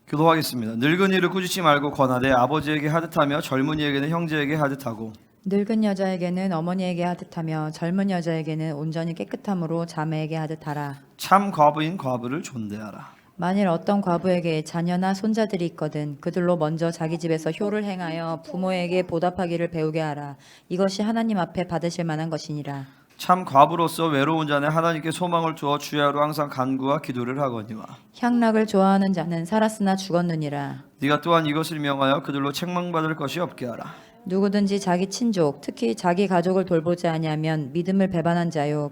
기도하겠습니다. 늙은이를 꾸짖지 말고 권하되 아버지에게 하듯하며 젊은이에게는 형제에게 하듯하고 늙은 여자에게는 어머니에게 하듯하며 젊은 여자에게는 온전히 깨끗함으로 자매에게 하듯하라. 참 과부인 과부를 존대하라. 만일 어떤 과부에게 자녀나 손자들이 있거든 그들로 먼저 자기 집에서 효를 행하여 부모에게 보답하기를 배우게 하라. 이것이 하나님 앞에 받으실 만한 것이니라. 참 과부로서 외로운 자는 하나님께 소망을 두어 주야로 항상 간구와 기도를 하거니와 향락을 좋아하는 자는 살았으나 죽었느니라. 네가 또한 이것을 명하여 그들로 책망받을 것이 없게 하라. 누구든지 자기 친족 특히 자기 가족을 돌보지 아니하면 믿음을 배반한 자요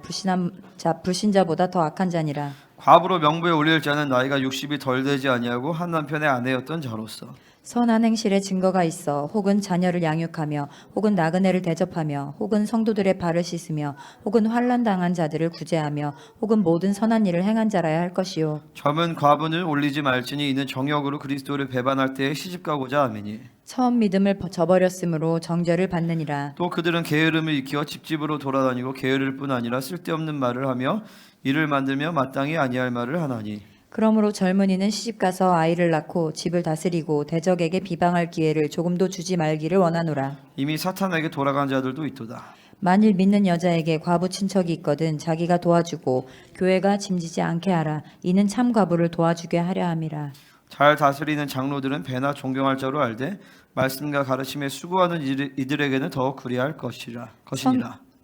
불신자보다 더 악한 자니라. 과부로 명부에 올릴 자는 나이가 60이 덜 되지 아니하고 한 남편의 아내였던 자로서 선한 행실에 증거가 있어 혹은 자녀를 양육하며 혹은 나그네를 대접하며 혹은 성도들의 발을 씻으며 혹은 환난 당한 자들을 구제하며 혹은 모든 선한 일을 행한 자라야 할 것이요. 젊은 과부는 올리지 말지니 이는 정욕으로 그리스도를 배반할 때에 시집가고자 하매니 처음 믿음을 저버렸으므로 정죄를 받느니라. 또 그들은 게으름을 익혀 집집으로 돌아다니고 게으를 뿐 아니라 쓸데없는 말을 하며 일을 만들며 마땅히 아니할 말을 하나니 그러므로 젊은이는 시집가서 아이를 낳고 집을 다스리고 대적에게 비방할 기회를 조금도 주지 말기를 원하노라. 이미 사탄에게 돌아간 자들도 있도다. 만일 믿는 여자에게 과부 친척이 있거든 자기가 도와주고 교회가 짐지지 않게 하라. 이는 참 과부를 도와주게 하려 함이라. 잘 다스리는 장로들은 배나 존경할 자로 알되 말씀과 가르침에 수고하는 이들에게는 더욱 그리할 것이니라.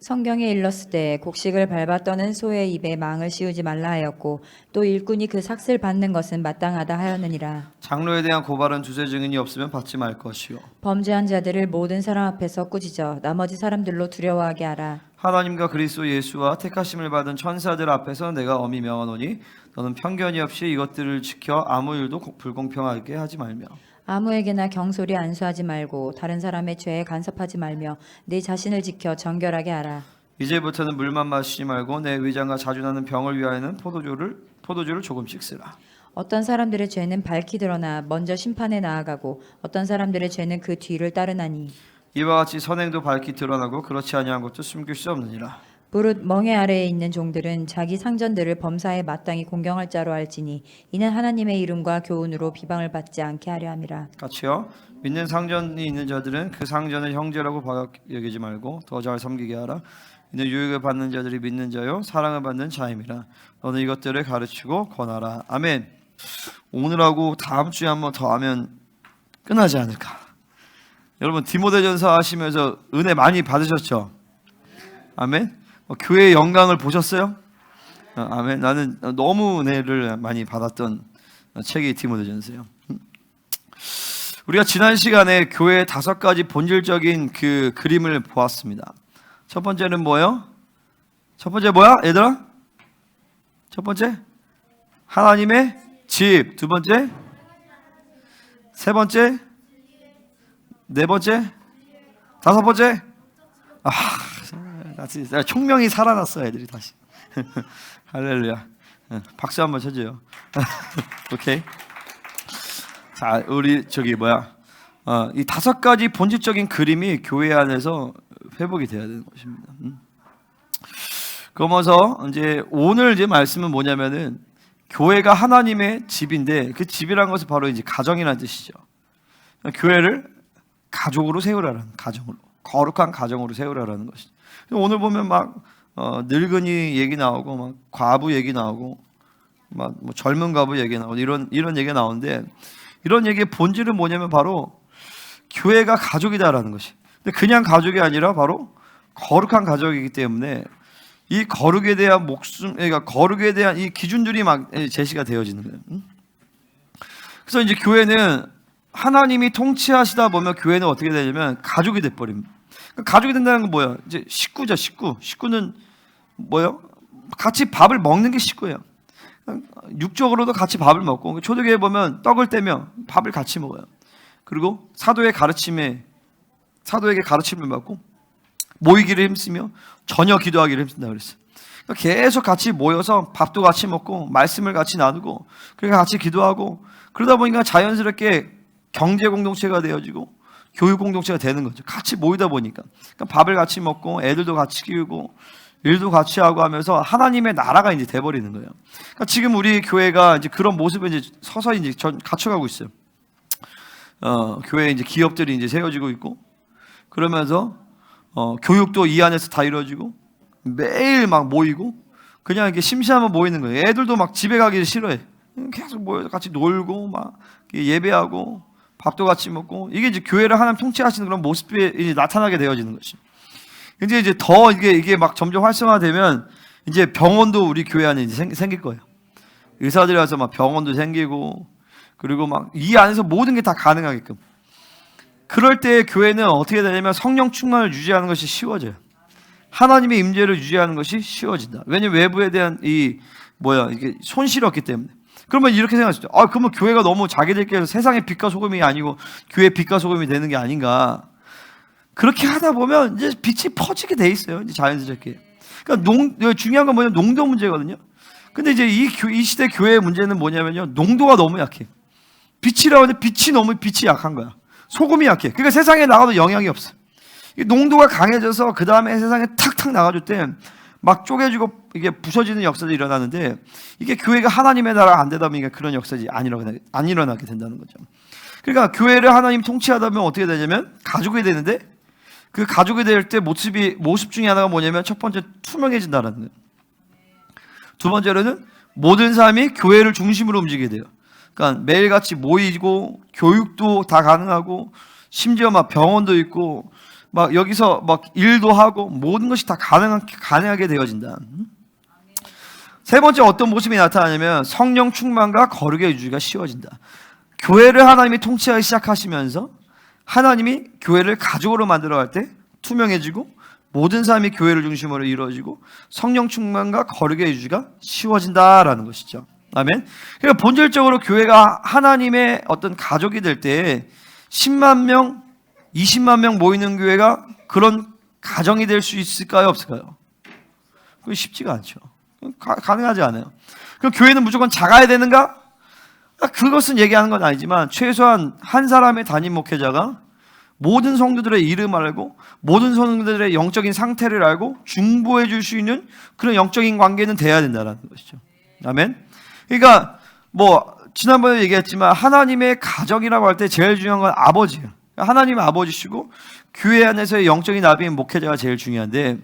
성경에 일렀으되 곡식을 밟아 떠는 소의 입에 망을 씌우지 말라 하였고 또 일꾼이 그 삭슬 받는 것은 마땅하다 하였느니라. 장로에 대한 고발은 두세 증인이 없으면 받지 말 것이요 범죄한 자들을 모든 사람 앞에서 꾸짖어 나머지 사람들로 두려워하게 하라. 하나님과 그리스도 예수와 택하심을 받은 천사들 앞에서 내가 엄히 명하노니 너는 편견이 없이 이것들을 지켜 아무 일도 불공평하게 하지 말며 아무에게나 경솔히 안수하지 말고 다른 사람의 죄에 간섭하지 말며 네 자신을 지켜 정결하게 하라. 이제부터는 물만 마시지 말고 내 위장과 자주 나는 병을 위하여는 포도주를 조금씩 쓰라. 어떤 사람들의 죄는 밝히 드러나 먼저 심판에 나아가고 어떤 사람들의 죄는 그 뒤를 따르나니 이와 같이 선행도 밝히 드러나고 그렇지 아니한 것도 숨길 수 없느니라. 무릇 멍에 아래에 있는 종들은 자기 상전들을 범사에 마땅히 공경할 자로 알지니 이는 하나님의 이름과 교훈으로 비방을 받지 않게 하려 함이라. 같이요. 믿는 상전이 있는 자들은 그 상전을 형제라고 여기지 말고 더 잘 섬기게 하라. 이는 유익을 받는 자들이 믿는 자요 사랑을 받는 자임이라. 너는 이것들을 가르치고 권하라. 아멘. 오늘하고 다음 주에 한번 더 하면 끝나지 않을까. 여러분 디모데전서 하시면서 은혜 많이 받으셨죠? 아멘. 교회의 영광을 보셨어요? 아멘. 나는 너무 은혜를 많이 받았던 책이 디모데전서예요. 우리가 지난 시간에 교회의 5가지 본질적인 그 그림을 보았습니다. 첫 번째는 뭐예요? 첫 번째 뭐야? 얘들아? 첫 번째? 하나님의 집. 두 번째? 세 번째? 네 번째? 다섯 번째? 진짜 총명이 살아났어 애들이 다시. 할렐루야. 박수 한번 쳐줘요. 오케이. 자, 우리 저기 뭐야? 이 5가지 본질적인 그림이 교회 안에서 회복이 돼야 되는 것입니다. 그러면서 이제 오늘 이제 말씀은 뭐냐면은 교회가 하나님의 집인데 그 집이란 것은 바로 이제 가정이라는 뜻이죠. 교회를 가족으로 세우라는 가정으로 거룩한 가정으로 세우라는 것이죠. 오늘 보면 막 늙은이 얘기 나오고 막 과부 얘기 나오고 막 뭐 젊은 과부 얘기 나오고 이런 얘기가 나오는데 이런 얘기의 본질은 뭐냐면 바로 교회가 가족이다라는 것이. 근데 그냥 가족이 아니라 바로 거룩한 가족이기 때문에 이 거룩에 대한 그러니까 거룩에 대한 이 기준들이 막 제시가 되어지는 거예요. 그래서 이제 교회는 하나님이 통치하시다 보면 교회는 어떻게 되냐면 가족이 돼 버립니다. 가족이 된다는 건 뭐야? 이제 식구죠, 식구. 식구는 뭐예요? 같이 밥을 먹는 게 식구예요. 육적으로도 같이 밥을 먹고 초대교회 보면 떡을 떼며 밥을 같이 먹어요. 그리고 사도에게 가르침을 받고 모이기를 힘쓰며 저녁 기도하기를 힘쓴다 그랬어요. 그러니까 계속 같이 모여서 밥도 같이 먹고 말씀을 같이 나누고 그러니까 같이 기도하고 그러다 보니까 자연스럽게 경제 공동체가 되어지고 교육 공동체가 되는 거죠. 같이 모이다 보니까. 그러니까 밥을 같이 먹고 애들도 같이 키우고 일도 같이 하고 하면서 하나님의 나라가 이제 돼버리는 거예요. 그러니까 지금 우리 교회가 이제 그런 모습을 이제 서서히 이제 갖춰가고 있어요. 교회 이제 기업들이 이제 세워지고 있고, 그러면서 교육도 이 안에서 다 이루어지고, 매일 막 모이고, 그냥 이렇게 심심하면 모이는 거예요. 애들도 막 집에 가기 싫어해. 계속 모여서 같이 놀고, 막 예배하고, 밥도 같이 먹고, 이게 이제 교회를 하나님 통치하시는 그런 모습이 이제 나타나게 되어지는 것이. 근데 이제 더 이게 막 점점 활성화되면 이제 병원도 우리 교회 안에 이제 생길 거예요. 의사들이 와서 막 병원도 생기고, 그리고 막 이 안에서 모든 게 다 가능하게끔. 그럴 때 교회는 어떻게 되냐면 성령 충만을 유지하는 것이 쉬워져요. 하나님의 임재를 유지하는 것이 쉬워진다. 왜냐면 외부에 대한 이게 손실이 없기 때문에. 그러면 이렇게 생각할 수 있죠. 그러면 교회가 너무 자기들끼리 세상의 빛과 소금이 아니고 교회의 빛과 소금이 되는 게 아닌가. 그렇게 하다 보면 이제 빛이 퍼지게 돼 있어요. 이제 자연스럽게. 그러니까 중요한 건 뭐냐면 농도 문제거든요. 근데 이제 이 시대 교회의 문제는 뭐냐면요. 농도가 너무 약해. 빛이라고 하는데 빛이 약한 거야. 소금이 약해. 그러니까 세상에 나가도 영향이 없어. 농도가 강해져서 그 다음에 세상에 탁탁 나가줄 때 막 쪼개지고 이게 부서지는 역사들이 일어나는데, 이게 교회가 하나님의 나라가 안 되다 보니까 그런 역사들이 안 일어나게 된다는 거죠. 그러니까 교회를 하나님 통치하다 보면 어떻게 되냐면 가족이 되는데, 그 가족이 될 때 모습 중에 하나가 뭐냐면 첫 번째 투명해진다는 거예요. 두 번째로는 모든 사람이 교회를 중심으로 움직이게 돼요. 그러니까 매일같이 모이고 교육도 다 가능하고 심지어 막 병원도 있고 막 여기서 막 일도 하고 모든 것이 다 가능하게 되어진다. 세 번째 어떤 모습이 나타나냐면 성령 충만과 거룩의 유지가 쉬워진다. 교회를 하나님이 통치하기 시작하시면서 하나님이 교회를 가족으로 만들어갈 때 투명해지고 모든 사람이 교회를 중심으로 이루어지고 성령 충만과 거룩의 유지가 쉬워진다라는 것이죠. 아멘. 그러니까 본질적으로 교회가 하나님의 어떤 가족이 될 때 10만 명, 20만 명 모이는 교회가 그런 가정이 될 수 있을까요? 없을까요? 그게 쉽지가 않죠. 가능하지 않아요. 그럼 교회는 무조건 작아야 되는가? 그것은 얘기하는 건 아니지만 최소한 한 사람의 담임 목회자가 모든 성도들의 이름을 알고 모든 성도들의 영적인 상태를 알고 중보해 줄 수 있는 그런 영적인 관계는 돼야 된다는 것이죠. 아멘. 그러니까 지난번에 얘기했지만 하나님의 가정이라고 할 때 제일 중요한 건 아버지예요. 하나님의 아버지시고 교회 안에서의 영적인 나비인 목회자가 제일 중요한데,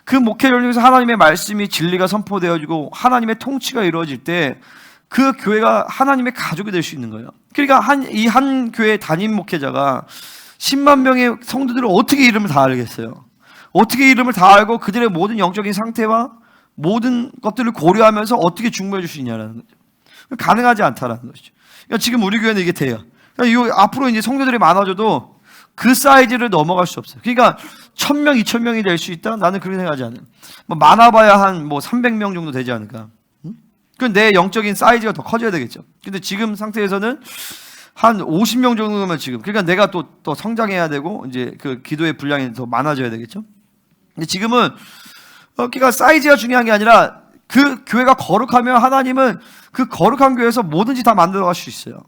그 목회를 통해서 하나님의 말씀이 진리가 선포되어지고 하나님의 통치가 이루어질 때 그 교회가 하나님의 가족이 될 수 있는 거예요. 그러니까 한 교회 담임 목회자가 10만 명의 성도들을 어떻게 이름을 다 알겠어요? 어떻게 이름을 다 알고 그들의 모든 영적인 상태와 모든 것들을 고려하면서 어떻게 중보해 줄 수 있냐라는 거죠. 가능하지 않다라는 것이죠. 그러니까 지금 우리 교회는 이게 돼요. 그러니까 앞으로 이제 성도들이 많아져도 그 사이즈를 넘어갈 수 없어요. 그러니까 1000명, 2000명이 될 수 있다? 나는 그렇게 생각하지 않아요. 많아봐야 한 300명 정도 되지 않을까? 그럼 내 영적인 사이즈가 더 커져야 되겠죠. 근데 지금 상태에서는 한 50명 정도면 지금, 그러니까 내가 또 성장해야 되고 이제 그 기도의 분량이 더 많아져야 되겠죠. 근데 지금은 그러니까 사이즈가 중요한 게 아니라 그 교회가 거룩하면 하나님은 그 거룩한 교회에서 뭐든지 다 만들어 갈 수 있어요.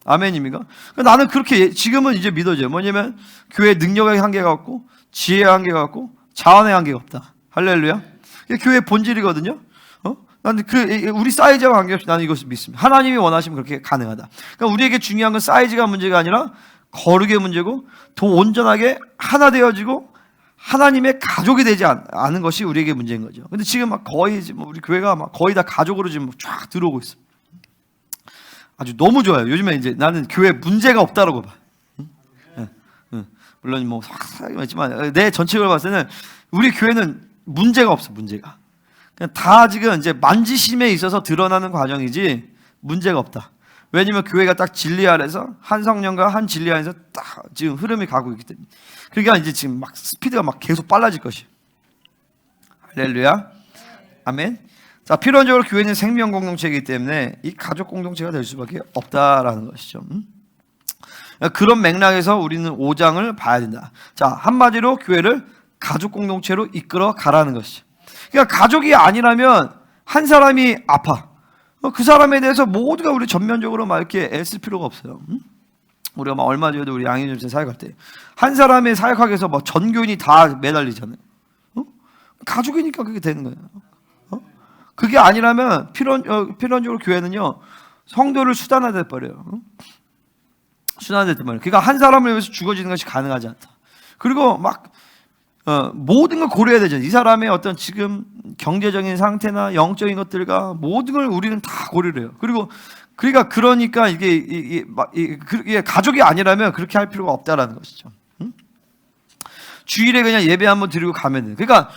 아멘입니까? 나는 그렇게 지금은 이제 믿어져요. 뭐냐면 교회의 능력의 한계가 없고 지혜의 한계가 없고 자원의 한계가 없다. 할렐루야. 이게 교회의 본질이거든요. 나는 우리 사이즈와 관계없이 나는 이것을 믿습니다. 하나님이 원하시면 그렇게 가능하다. 그러니까 우리에게 중요한 건 사이즈가 문제가 아니라 거룩의 문제고, 더 온전하게 하나 되어지고 하나님의 가족이 되지 않은 것이 우리에게 문제인 거죠. 근데 지금 막 거의 우리 교회가 막 거의 다 가족으로 지금 쫙 들어오고 있어. 아주 너무 좋아요. 요즘에 이제 나는 교회 문제가 없다라고 봐. 물론 있지만 내 전체적으로 봤을 때는 우리 교회는 문제가 없어. 문제가. 그냥 다 지금 이제 만지심에 있어서 드러나는 과정이지 문제가 없다. 왜냐면 교회가 딱 진리 아래서 한 성령과 한 진리 안에서 딱 지금 흐름이 가고 있기 때문에. 그러니까 이제 지금 막 스피드가 막 계속 빨라질 것이에요. 할렐루야. 아멘. 자, 필연적으로 교회는 생명 공동체이기 때문에 이 가족 공동체가 될 수밖에 없다라는 것이죠. 그런 맥락에서 우리는 5장을 봐야 된다. 자, 한마디로 교회를 가족 공동체로 이끌어 가라는 것이죠. 그러니까 가족이 아니라면 한 사람이 아파. 그 사람에 대해서 모두가 우리 전면적으로 막 이렇게 애쓸 필요가 없어요. 우리가 막 얼마 전에도 우리 양현준 사역할 때 한 사람의 사역하기 위해서 막 전교인이 다 매달리잖아요. 가족이니까 그게 되는 거예요. 그게 아니라면 필연적으로 교회는요 성도를 수단화돼 버려요. 수단화됐단 말이에요. 그러니까 한 사람을 위해서 죽어지는 것이 가능하지 않다. 그리고 막 모든 걸 고려해야 되죠. 이 사람의 어떤 지금 경제적인 상태나 영적인 것들과 모든 걸 우리는 다 고려를 해요. 그러니까 이게 가족이 아니라면 그렇게 할 필요가 없다라는 것이죠. 주일에 그냥 예배 한번 드리고 가면 돼요. 그러니까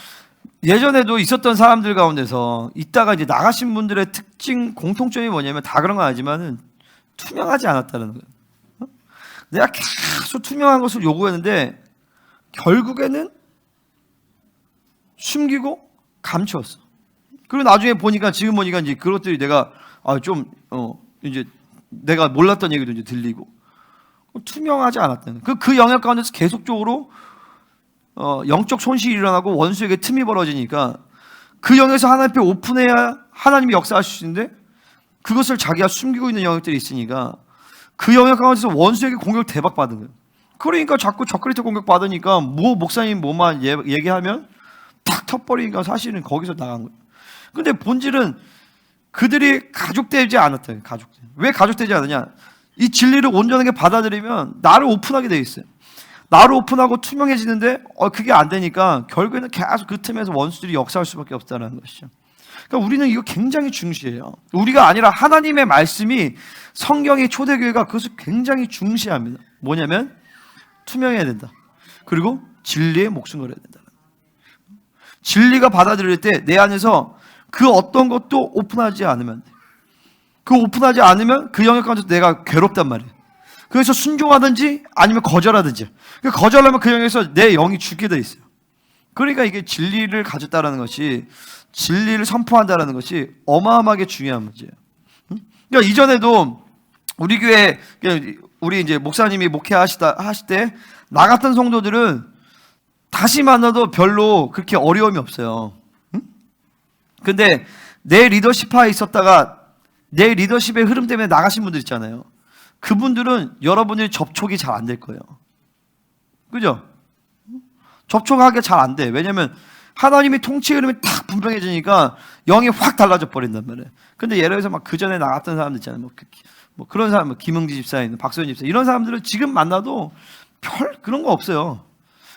예전에도 있었던 사람들 가운데서 있다가 이제 나가신 분들의 특징 공통점이 뭐냐면 다 그런 건 아니지만은 투명하지 않았다는 거예요. 내가 계속 투명한 것을 요구했는데 결국에는 숨기고 감추었어. 그리고 나중에 보니까 지금 보니까 이제 그것들이 내가 이제 내가 몰랐던 얘기도 이제 들리고 투명하지 않았다는 거예요. 그 영역 가운데서 계속적으로 영적 손실이 일어나고 원수에게 틈이 벌어지니까 그 영역에서 하나님 앞에 오픈해야 하나님이 역사하실 수 있는데 그것을 자기가 숨기고 있는 영역들이 있으니까 그 영역 가운데서 원수에게 공격을 대박 받은 거예요. 그러니까 자꾸 적그리스도 공격 받으니까 목사님 뭐만 얘기하면 탁 터버리니까 사실은 거기서 나간 거예요. 근데 본질은 그들이 가족되지 않았다. 왜 가족되지 않느냐? 이 진리를 온전하게 받아들이면 나를 오픈하게 돼 있어요. 나를 오픈하고 투명해지는데 그게 안 되니까 결국에는 계속 그 틈에서 원수들이 역사할 수밖에 없다는 것이죠. 그러니까 우리는 이거 굉장히 중시해요. 우리가 아니라 하나님의 말씀이 성경의 초대교회가 그것을 굉장히 중시합니다. 뭐냐면 투명해야 된다. 그리고 진리에 목숨 걸어야 된다. 진리가 받아들일 때 내 안에서 그 어떤 것도 오픈하지 않으면 돼. 그 오픈하지 않으면 그 영역 가운데서 내가 괴롭단 말이에요. 그래서 순종하든지 아니면 거절하든지. 거절하면 그 영역에서 내 영이 죽게 돼 있어요. 그러니까 이게 진리를 가졌다라는 것이 진리를 선포한다라는 것이 어마어마하게 중요한 문제예요. 그러니까 이전에도 우리 교회 우리 이제 목사님이 하실 때 나 같은 성도들은 다시 만나도 별로 그렇게 어려움이 없어요. 근데 내 리더십하에 있었다가 내 리더십의 흐름 때문에 나가신 분들 있잖아요. 그분들은 여러분들이 접촉이 잘 안 될 거예요. 그죠? 접촉하기가 잘 안 돼. 왜냐면 하나님의 통치 흐름이 딱 분명해지니까 영이 확 달라져 버린단 말이에요. 근데 예를 들어서 막 그 전에 나갔던 사람들 있잖아요. 뭐 그런 사람, 김흥지 집사님, 박소연 집사 이런 사람들은 지금 만나도 별 그런 거 없어요.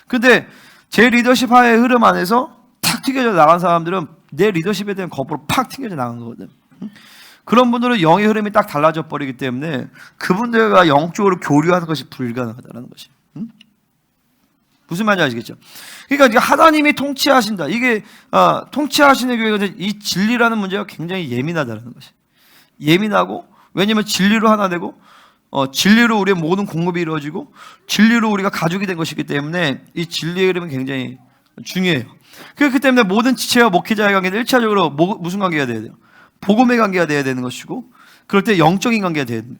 근데 제 리더십 하의 흐름 안에서 탁 튀겨져 나간 사람들은 내 리더십에 대한 거부로 팍 튀겨져 나간 거거든. 그런 분들은 영의 흐름이 딱 달라져 버리기 때문에 그분들과 영적으로 교류하는 것이 불가능하다는 것이. 무슨 말인지 아시겠죠? 그러니까 하나님이 통치하신다. 이게 통치하시는 교회가 이 진리라는 문제가 굉장히 예민하다는 것이. 예민하고 왜냐하면 진리로 하나 되고 진리로 우리의 모든 공급이 이루어지고 진리로 우리가 가족이 된 것이기 때문에 이 진리의 흐름은 굉장히 중요해요. 그렇기 때문에 모든 지체와 목회자의 관계는 1차적으로 무슨 관계가 돼야 돼요? 복음의 관계가 돼야 되는 것이고 그럴 때 영적인 관계가 돼야 돼요.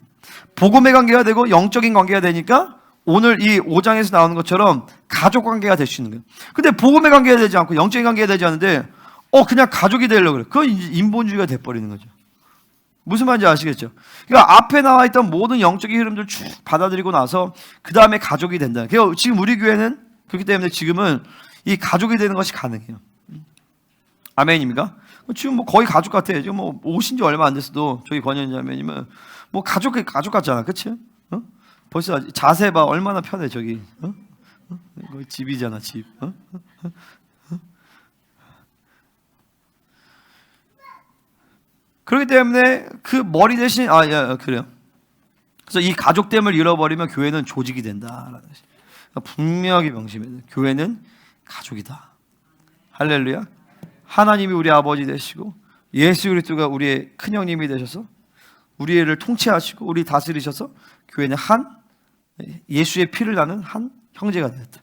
복음의 관계가 되고 영적인 관계가 되니까 오늘 이 5장에서 나오는 것처럼 가족 관계가 될 수 있는 거예요. 근데 복음의 관계가 되지 않고 영적인 관계가 되지 않는데 그냥 가족이 되려고 그래. 그건 이제 인본주의가 돼버리는 거죠. 무슨 말인지 아시겠죠? 그러니까 앞에 나와 있던 모든 영적인 흐름들 쭉 받아들이고 나서 그 다음에 가족이 된다. 그러니까 지금 우리 교회는 그렇기 때문에 지금은 이 가족이 되는 것이 가능해요. 아멘입니까? 지금 뭐 거의 가족 같아요. 지금 뭐 오신 지 얼마 안 됐어도 저희 권현자매님은 뭐 가족 같잖아, 그렇지? 벌써 자세 봐 얼마나 편해 저기. 이거 집이잖아, 집. 그렇기 때문에 그 머리 대신 그래요. 그래서 이 가족됨을 잃어버리면 교회는 조직이 된다라는 것이. 분명하게 명심해야 돼요. 교회는 가족이다. 할렐루야. 하나님이 우리 아버지 되시고 예수 그리스도가 우리의 큰 형님이 되셔서 우리 애를 통치하시고 우리 다스리셔서 교회는 예수의 피를 나는 한 형제가 되었다.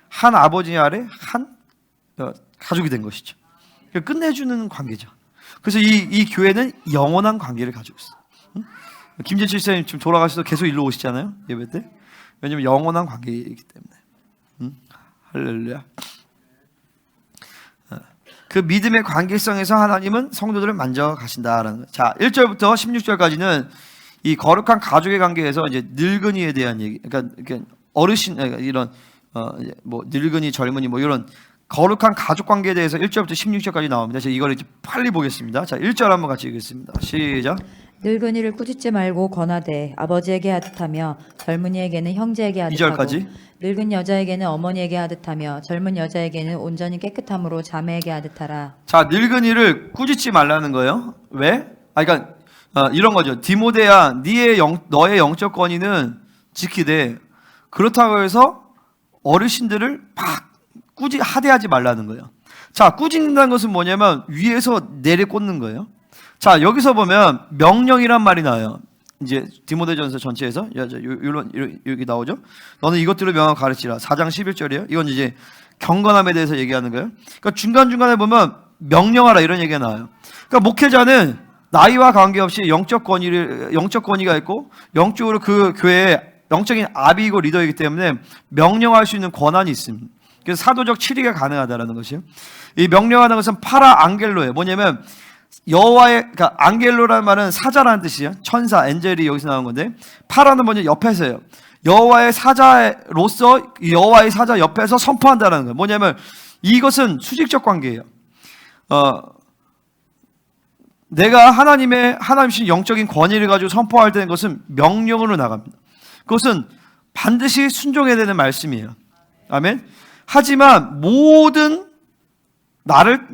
한 아버지 아래 한 가족이 된 것이죠. 끝내주는 관계죠. 그래서 이 교회는 영원한 관계를 가지고 있어요. 김재철 씨님 지금 돌아가셔서 계속 일로 오시잖아요, 예배 때. 왜냐면 영원한 관계이기 때문에. 할렐루야. 그 믿음의 관계성에서 하나님은 성도들을 만져가신다라는 거예요. 자, 1절부터 16절까지는 이 거룩한 가족의 관계에서 이제 늙은이에 대한 얘기, 그러니까 어르신, 이런 뭐 늙은이, 젊은이 뭐 이런 거룩한 가족 관계에 대해서 1절부터 16절까지 나옵니다. 제가 이걸 이제 빨리 보겠습니다. 자, 1절 한번 같이 읽겠습니다. 시작. 늙은이를 꾸짖지 말고 권하되 아버지에게 하듯하며 젊은이에게는 형제에게 하듯하고 2절까지. 늙은 여자에게는 어머니에게 하듯하며 젊은 여자에게는 온전히 깨끗함으로 자매에게 하듯하라. 자, 늙은이를 꾸짖지 말라는 거예요. 왜? 그러니까 이런 거죠. 디모데야, 너의 영적 권위는 지키되 그렇다고 해서 어르신들을 막 하대하지 말라는 거예요. 자, 꾸짖는다는 것은 뭐냐면 위에서 내려 꽂는 거예요. 자, 여기서 보면 명령이란 말이 나와요. 이제 디모데전서 전체에서 여기 나오죠. 너는 이것들을 명하고 가르치라. 4장 11절이에요. 이건 이제 경건함에 대해서 얘기하는 거예요. 그러니까 중간중간에 보면 명령하라 이런 얘기가 나와요. 그러니까 목회자는 나이와 관계없이 영적 권위가 있고 영적으로 그 교회의 영적인 아비이고 리더이기 때문에 명령할 수 있는 권한이 있습니다. 그래서 사도적 치리가 가능하다라는 것이에요. 이 명령하는 것은 파라 앙겔로예요. 뭐냐면 그러니까 앙겔로라는 말은 사자라는 뜻이에요. 천사, 엔젤이 여기서 나온 건데 파라는 뭐냐 옆에서예요. 여호와의 사자로서 여호와의 사자 옆에서 선포한다라는 거예요. 뭐냐면 이것은 수직적 관계예요. 내가 하나님 주신 영적인 권위를 가지고 선포할 때는 것은 명령으로 나갑니다. 그것은 반드시 순종해야 되는 말씀이에요. 아멘. 하지만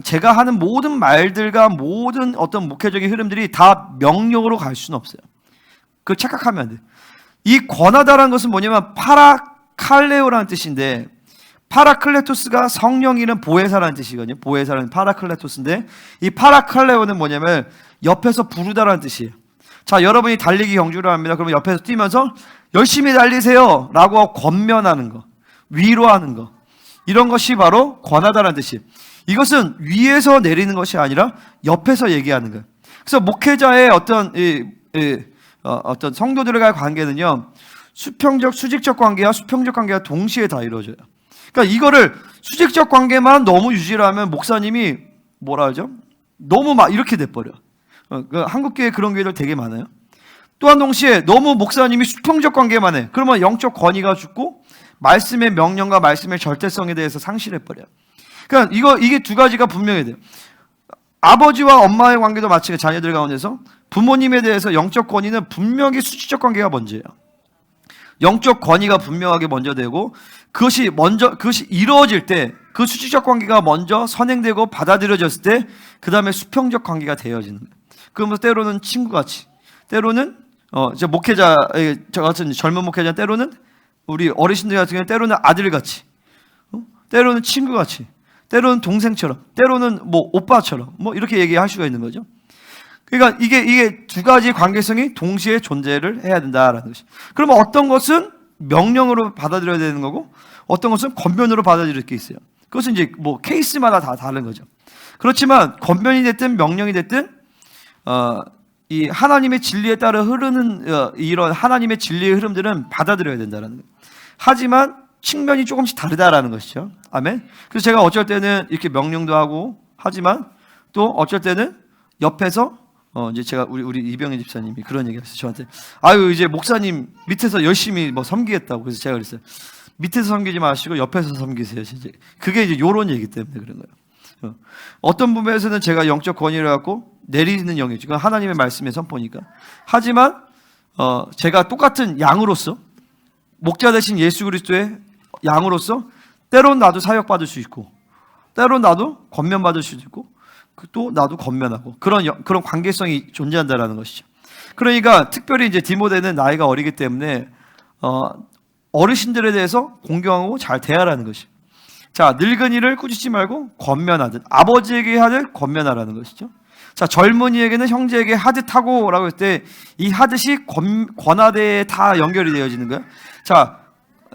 제가 하는 모든 말들과 모든 어떤 목회적인 흐름들이 다 명령으로 갈 수는 없어요. 그걸 착각하면 안 돼요. 이 권하다라는 것은 뭐냐면 파라칼레오라는 뜻인데 파라클레토스가 성령 이름 보혜사라는 뜻이거든요. 보혜사라는 파라클레토스인데 이 파라칼레오는 뭐냐면 옆에서 부르다라는 뜻이에요. 자, 여러분이 달리기 경주를 합니다. 그러면 옆에서 뛰면서 열심히 달리세요 라고 권면하는 거, 위로하는 거, 이런 것이 바로 권하다라는 뜻이에요. 이것은 위에서 내리는 것이 아니라 옆에서 얘기하는 거예요. 그래서 목회자의 어떤 성도들과의 관계는요, 수직적 관계와 수평적 관계가 동시에 다 이루어져요. 그러니까 이거를 수직적 관계만 너무 유지를 하면 목사님이 뭐라 하죠? 너무 막 이렇게 돼버려. 한국교회 그런 교회들 되게 많아요. 또한 동시에 너무 목사님이 수평적 관계만 해. 그러면 영적 권위가 죽고 말씀의 명령과 말씀의 절대성에 대해서 상실해버려요. 그러니까 이게 두 가지가 분명해야 돼요. 아버지와 엄마의 관계도 마찬가지. 자녀들 가운데서 부모님에 대해서 영적 권위는 분명히 수직적 관계가 먼저예요. 영적 권위가 분명하게 먼저 되고 그것이 이루어질 때 그 수직적 관계가 먼저 선행되고 받아들여졌을 때 그 다음에 수평적 관계가 되어지는 거예요. 그러면서 때로는 친구같이, 때로는 저 같은 젊은 목회자, 때로는 우리 어르신들 같은 경우는 때로는 아들같이, 때로는 친구같이, 때로는 동생처럼, 때로는 뭐 오빠처럼 뭐 이렇게 얘기할 수가 있는 거죠. 그러니까 이게 두 가지 관계성이 동시에 존재를 해야 된다라는 것이. 그러면 어떤 것은 명령으로 받아들여야 되는 거고 어떤 것은 권면으로 받아들일 게 있어요. 그것은 이제 뭐 케이스마다 다 다른 거죠. 그렇지만 권면이 됐든 명령이 됐든 이 하나님의 진리에 따라 흐르는 이런 하나님의 진리의 흐름들은 받아들여야 된다는 거예요. 하지만 측면이 조금씩 다르다라는 것이죠. 아멘. 그래서 제가 어쩔 때는 이렇게 명령도 하고 하지만 또 어쩔 때는 옆에서 이제 제가 우리 이병희 집사님이 그런 얘기했어요. 저한테 이제 목사님 밑에서 열심히 뭐 섬기겠다고. 그래서 제가 그랬어요. 밑에서 섬기지 마시고 옆에서 섬기세요. 진짜. 그게 이제 요런 얘기 때문에 그런 거예요. 어떤 부분에서는 제가 영적 권위를 갖고 내리는 영이죠. 그건 하나님의 말씀의 선포니까. 하지만 제가 똑같은 양으로서 목자 대신 예수 그리스도의 양으로서 때론 나도 사역받을 수 있고 때론 나도 권면받을 수도 있고 또 나도 권면하고 그런 관계성이 존재한다라는 것이죠. 그러니까 특별히 이제 디모데는 나이가 어리기 때문에 어르신들에 대해서 공경하고 잘 대하라는 것이죠. 자, 늙은이를 꾸짖지 말고 권면하듯, 아버지에게 하듯 권면하라는 것이죠. 자, 젊은이에게는 형제에게 하듯 하고 라고 했을 때 이 하듯이 권하대에 다 연결이 되어지는 거예요. 자,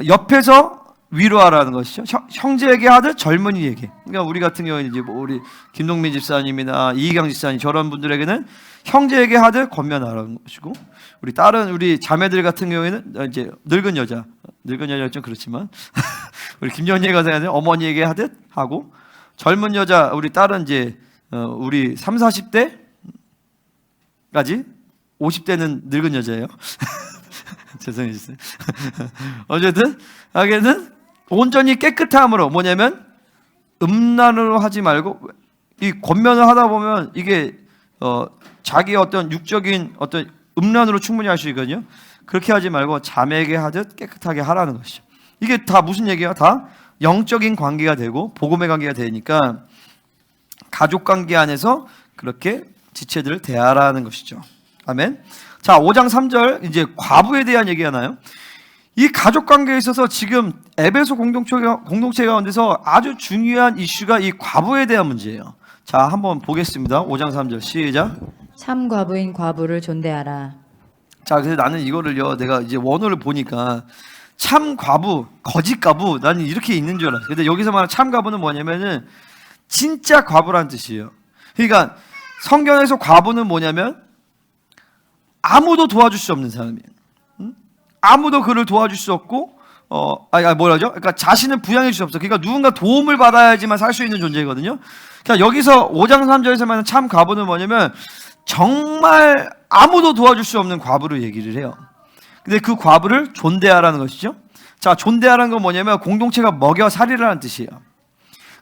옆에서 위로하라는 것이죠. 형제에게 하듯 젊은이에게. 그러니까 우리 같은 경우는 이제 뭐 우리 김동민 집사님이나 이희경 집사님 저런 분들에게는 형제에게 하듯 권면하라는 것이고, 우리 자매들 같은 경우에는 이제 늙은 여자 좀 그렇지만 우리 김연희 가사는 어머니에게 하듯 하고, 젊은 여자 우리 딸은 이제 우리 3, 40대까지 50대는 늙은 여자예요. 죄송해요. 어쨌든 하게는 온전히 깨끗함으로, 뭐냐면 음란으로 하지 말고, 이 권면을 하다 보면 이게 자기의 어떤 육적인 어떤 음란으로 충분히 할 수 있거든요. 그렇게 하지 말고 자매에게 하듯 깨끗하게 하라는 것이죠. 이게 다 무슨 얘기야? 다 영적인 관계가 되고 복음의 관계가 되니까 가족 관계 안에서 그렇게 지체들을 대하라는 것이죠. 아멘. 자, 5장 3절 이제 과부에 대한 얘기가 나요. 이 가족 관계에 있어서 지금 에베소 공동체 가운데서 아주 중요한 이슈가 이 과부에 대한 문제예요. 자, 한번 보겠습니다. 5장 3절 시작. 참 과부인 과부를 존대하라. 자, 그래서 나는 이거를요, 내가 이제 원어를 보니까 참 과부, 거짓 과부, 나는 이렇게 있는 줄 알았어요. 근데 여기서 말하는 참 과부는 뭐냐면은 진짜 과부라는 뜻이에요. 그러니까 성경에서 과부는 뭐냐면 아무도 도와줄 수 없는 사람이에요. 아무도 그를 도와줄 수 없고, 뭐라죠? 그러니까 자신을 부양해 줄 수 없어. 그러니까 누군가 도움을 받아야지만 살 수 있는 존재거든요. 그러니까 여기서 5장 3절에서 말하는 참 과부는 뭐냐면 정말 아무도 도와줄 수 없는 과부를 얘기를 해요. 근데 그 과부를 존대하라는 것이죠. 자, 존대하라는 건 뭐냐면 공동체가 먹여 살리라는 뜻이에요.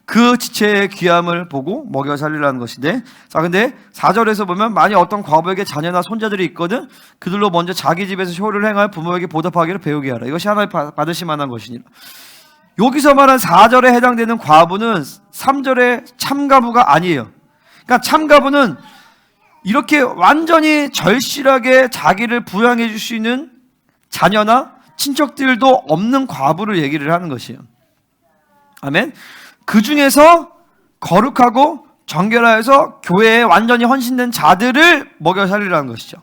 그 지체의 귀함을 보고 먹여 살리라는 것인데, 자, 근데 4절에서 보면 만약 어떤 과부에게 자녀나 손자들이 있거든 그들로 먼저 자기 집에서 효를 행하여 부모에게 보답하기를 배우게 하라. 이것이 하나님 받으실 만한 것이니라. 여기서 말한 4절에 해당되는 과부는 3절의 참과부가 아니에요. 그러니까 참과부는 이렇게 완전히 절실하게 자기를 부양해 줄 수 있는 자녀나 친척들도 없는 과부를 얘기를 하는 것이에요. 아멘. 그 중에서 거룩하고 정결하여서 교회에 완전히 헌신된 자들을 먹여 살리라는 것이죠.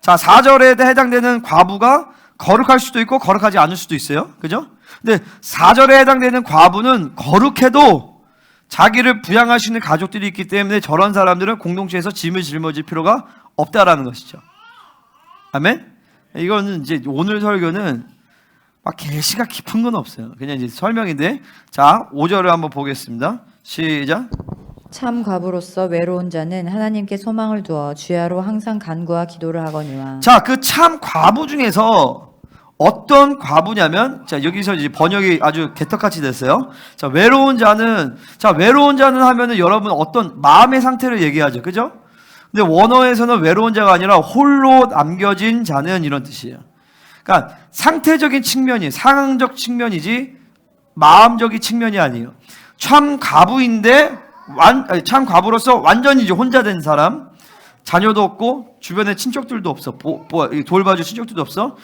자, 4절에 해당되는 과부가 거룩할 수도 있고 거룩하지 않을 수도 있어요. 그죠? 근데 4절에 해당되는 과부는 거룩해도 자기를 부양할 수 있는 가족들이 있기 때문에 저런 사람들은 공동체에서 짐을 짊어질 필요가 없다라는 것이죠. 아멘? 이거는 이제 오늘 설교는 막 계시가 깊은 건 없어요. 그냥 이제 설명인데, 자, 5절을 한번 보겠습니다. 시작. 참 과부로서 외로운 자는 하나님께 소망을 두어 주야로 항상 간구와 기도를 하거니와. 자, 그 참 과부 중에서 어떤 과부냐면, 자, 여기서 이제 번역이 아주 개떡같이 됐어요. 자, 외로운 자는 하면은 여러분 어떤 마음의 상태를 얘기하죠. 그죠? 근데 원어에서는 외로운 자가 아니라 홀로 남겨진 자는 이런 뜻이에요. 그러니까 상태적인 측면이 상황적 측면이지 마음적인 측면이 아니에요. 참 과부인데 참 과부로서 완전히 이제 혼자 된 사람, 자녀도 없고 주변에 친척들도 없어, 돌봐줄 친척들도 없어.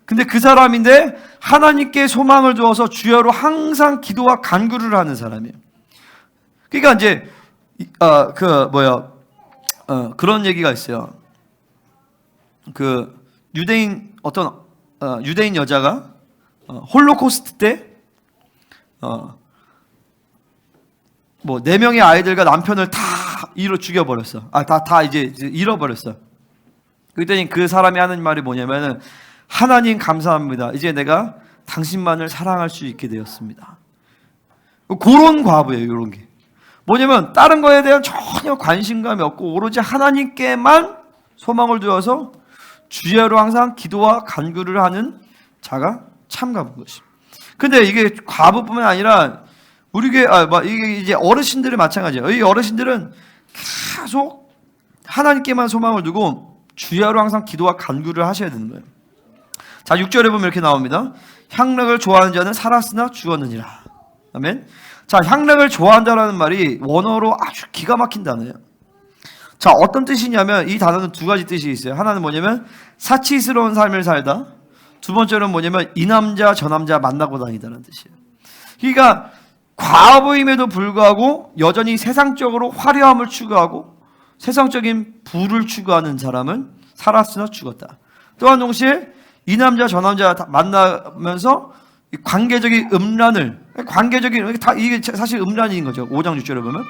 근데 그 사람인데 하나님께 소망을 두어서 주여로 항상 기도와 간구를 하는 사람이에요. 그러니까 이제 그런 얘기가 있어요. 그 유대인 유대인 여자가 홀로코스트 때 4명의 아이들과 남편을 다 죽여버렸어. 다 이제 잃어버렸어. 그랬더니 그 사람이 하는 말이 뭐냐면은 하나님 감사합니다. 이제 내가 당신만을 사랑할 수 있게 되었습니다. 그런 과부예요. 이런 게 뭐냐면 다른 거에 대한 전혀 관심감이 없고 오로지 하나님께만 소망을 두어서 주야로 항상 기도와 간구를 하는 자가 참 과부인 것입니다. 근데 이게 과부뿐만 아니라 우리 교회 이게 이제 어르신들이 마찬가지예요. 이 어르신들은 계속 하나님께만 소망을 두고 주야로 항상 기도와 간구를 하셔야 되는 거예요. 자, 6절에 보면 이렇게 나옵니다. 향락을 좋아하는 자는 살았으나 죽었느니라. 아멘. 자, 향락을 좋아한다라는 말이 원어로 아주 기가 막힌 단어예요. 자, 어떤 뜻이냐면 이 단어는 두 가지 뜻이 있어요. 하나는 뭐냐면 사치스러운 삶을 살다. 두 번째는 뭐냐면 이 남자 저 남자 만나고 다니다라는 뜻이에요. 그러니까 과부임에도 불구하고 여전히 세상적으로 화려함을 추구하고 세상적인 부를 추구하는 사람은 살았으나 죽었다. 또한 동시에 이 남자 저 남자 만나면서 관계적인 음란을 이게 사실 음란인 거죠. 5장 6절에 보면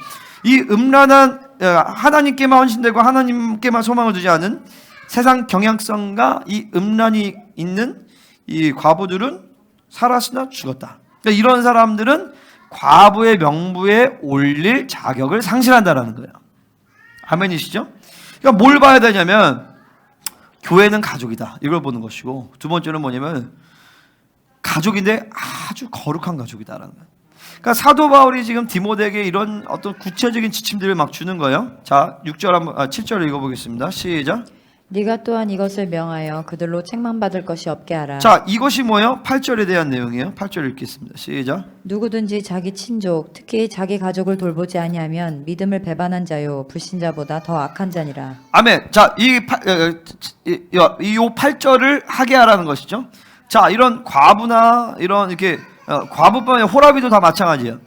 이 음란한 하나님께만 헌신되고 하나님께만 소망을 두지 않은 세상 경향성과 이 음란이 있는 이 과부들은 살았으나 죽었다. 그러니까 이런 사람들은 과부의 명부에 올릴 자격을 상실한다라는 거예요. 아멘이시죠? 그러니까 뭘 봐야 되냐면 교회는 가족이다. 이걸 보는 것이고 두 번째는 뭐냐면 가족인데 아주 거룩한 가족이다라는 거예요. 그러니까 사도 바울이 지금 디모데에게 이런 어떤 구체적인 지침들을 막 주는 거예요. 자, 7절 읽어보겠습니다. 시작. 네가 또한 이것을 명하여 그들로 책망받을 것이 없게 하라. 자, 이것이 뭐예요? 8절에 대한 내용이에요. 8절 읽겠습니다. 시작. 누구든지 자기 친족, 특히 자기 가족을 돌보지 아니하면 믿음을 배반한 자요 불신자보다 더 악한 자니라. 아멘. 자, 이 8절을 하게 하라는 것이죠. 자, 이런 과부나 이런 이렇게 과부뿐만 아니라 호라비도 다 마찬가지예요.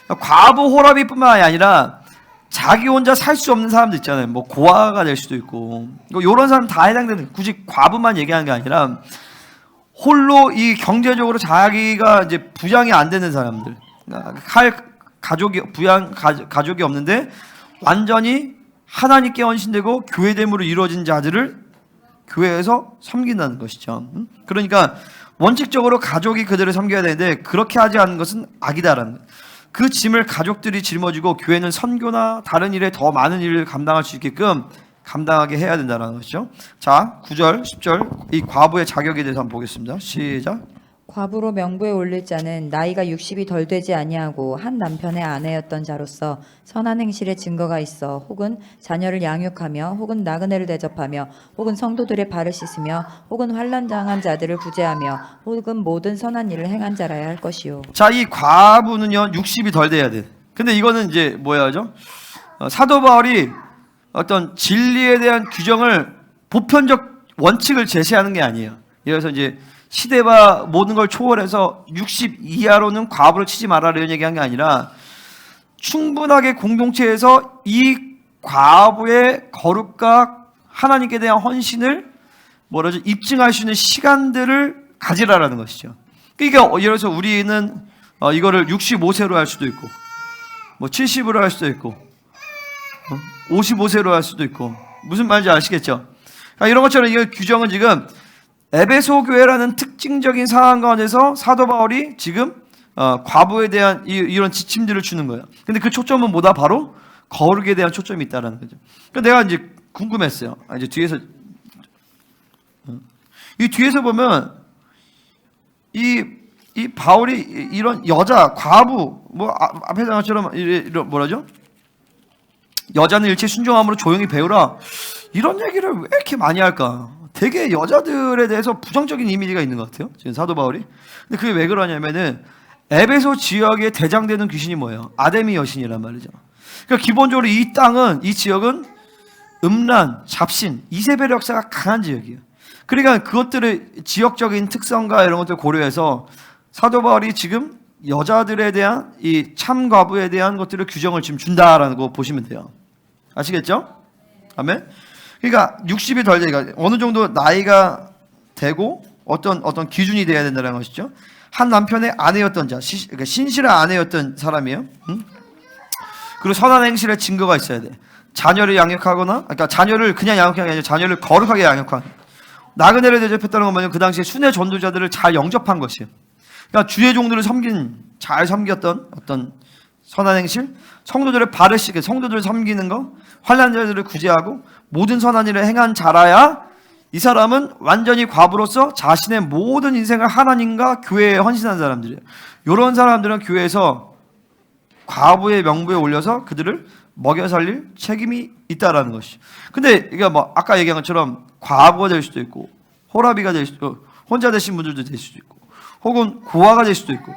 과부 호라비뿐만 아니라 자기 혼자 살 수 없는 사람들 있잖아요. 뭐 고아가 될 수도 있고 이런 사람 다 해당되는, 굳이 과부만 얘기하는 게 아니라 홀로 이 경제적으로 자기가 이제 부양이 안 되는 사람들, 가족이 없는데 완전히 하나님께 헌신되고 교회됨으로 이루어진 자들을 교회에서 섬긴다는 것이죠. 그러니까 원칙적으로 가족이 그들을 섬겨야 되는데 그렇게 하지 않는 것은 악이다라는 거예요. 그 짐을 가족들이 짊어지고 교회는 선교나 다른 일에 더 많은 일을 감당할 수 있게끔 감당하게 해야 된다는 것이죠. 자, 9절, 10절 이 과부의 자격에 대해서 한번 보겠습니다. 시작. 과부로 명부에 올릴 자는 나이가 60이 덜 되지 아니하고 한 남편의 아내였던 자로서 선한 행실의 증거가 있어 혹은 자녀를 양육하며 혹은 나그네를 대접하며 혹은 성도들의 발을 씻으며 혹은 환난 당한 자들을 구제하며 혹은 모든 선한 일을 행한 자라야 할 것이요. 자, 이 과부는요 60이 덜 돼야 돼. 근데 이거는 이제 뭐야죠? 사도 바울이 어떤 진리에 대한 규정을 보편적 원칙을 제시하는 게 아니에요. 그래서 이제 시대와 모든 걸 초월해서 60 이하로는 과부를 치지 말아라 이런 얘기한 게 아니라 충분하게 공동체에서 이 과부의 거룩과 하나님께 대한 헌신을 입증할 수 있는 시간들을 가지라라는 것이죠. 그러니까 예를 들어서 우리는 이거를 65세로 할 수도 있고 뭐 70으로 할 수도 있고 55세로 할 수도 있고 무슨 말인지 아시겠죠? 이런 것처럼 이 규정은 지금 에베소 교회라는 특징적인 상황 가운데서 사도 바울이 지금 과부에 대한 이런 지침들을 주는 거예요. 근데 그 초점은 뭐다? 바로 거룩에 대한 초점이 있다는 거죠. 그러니까 내가 이제 궁금했어요. 이제 뒤에서 이 뒤에서 보면 이 바울이 이런 여자 과부 뭐 앞에 한 것처럼 이런 뭐라죠? 여자는 일체 순종함으로 조용히 배우라 이런 얘기를 왜 이렇게 많이 할까? 되게 여자들에 대해서 부정적인 이미지가 있는 것 같아요. 지금 사도 바울이. 근데 그게 왜 그러냐면은 에베소 지역에 대장되는 귀신이 뭐예요? 아데미 여신이란 말이죠. 그러니까 기본적으로 이 땅은 이 지역은 음란, 잡신, 이세벨 역사가 강한 지역이에요. 그러니까 그것들의 지역적인 특성과 이런 것들을 고려해서 사도 바울이 지금 여자들에 대한 이 참과부에 대한 것들을 규정을 지금 준다라는 거 보시면 돼요. 아시겠죠? 아멘. 그러니까 60이 덜 되니까 어느 정도 나이가 되고 어떤 기준이 돼야 된다는 것이죠. 한 남편의 아내였던 자, 그러니까 신실한 아내였던 사람이에요. 그리고 선한 행실의 증거가 있어야 돼. 자녀를 양육하거나, 그러니까 자녀를 그냥 양육하는 게 아니라 자녀를 거룩하게 양육하는. 나그네를 대접했다는 건 뭐냐면 그 당시에 순회 전도자들을 잘 영접한 것이에요. 그러니까 주의 종들을 잘 섬겼던 어떤 선한 행실, 성도들의 발을 씻게, 성도들을 섬기는 거, 환난 자들을 구제하고 모든 선한 일을 행한 자라야 이 사람은 완전히 과부로서 자신의 모든 인생을 하나님과 교회에 헌신한 사람들이에요. 이런 사람들은 교회에서 과부의 명부에 올려서 그들을 먹여 살릴 책임이 있다라는 것이죠. 근데 이게 뭐 아까 얘기한 것처럼 과부가 될 수도 있고 호라비가 될 수도, 혼자 되신 분들도 될 수도 있고, 혹은 고아가 될 수도 있고,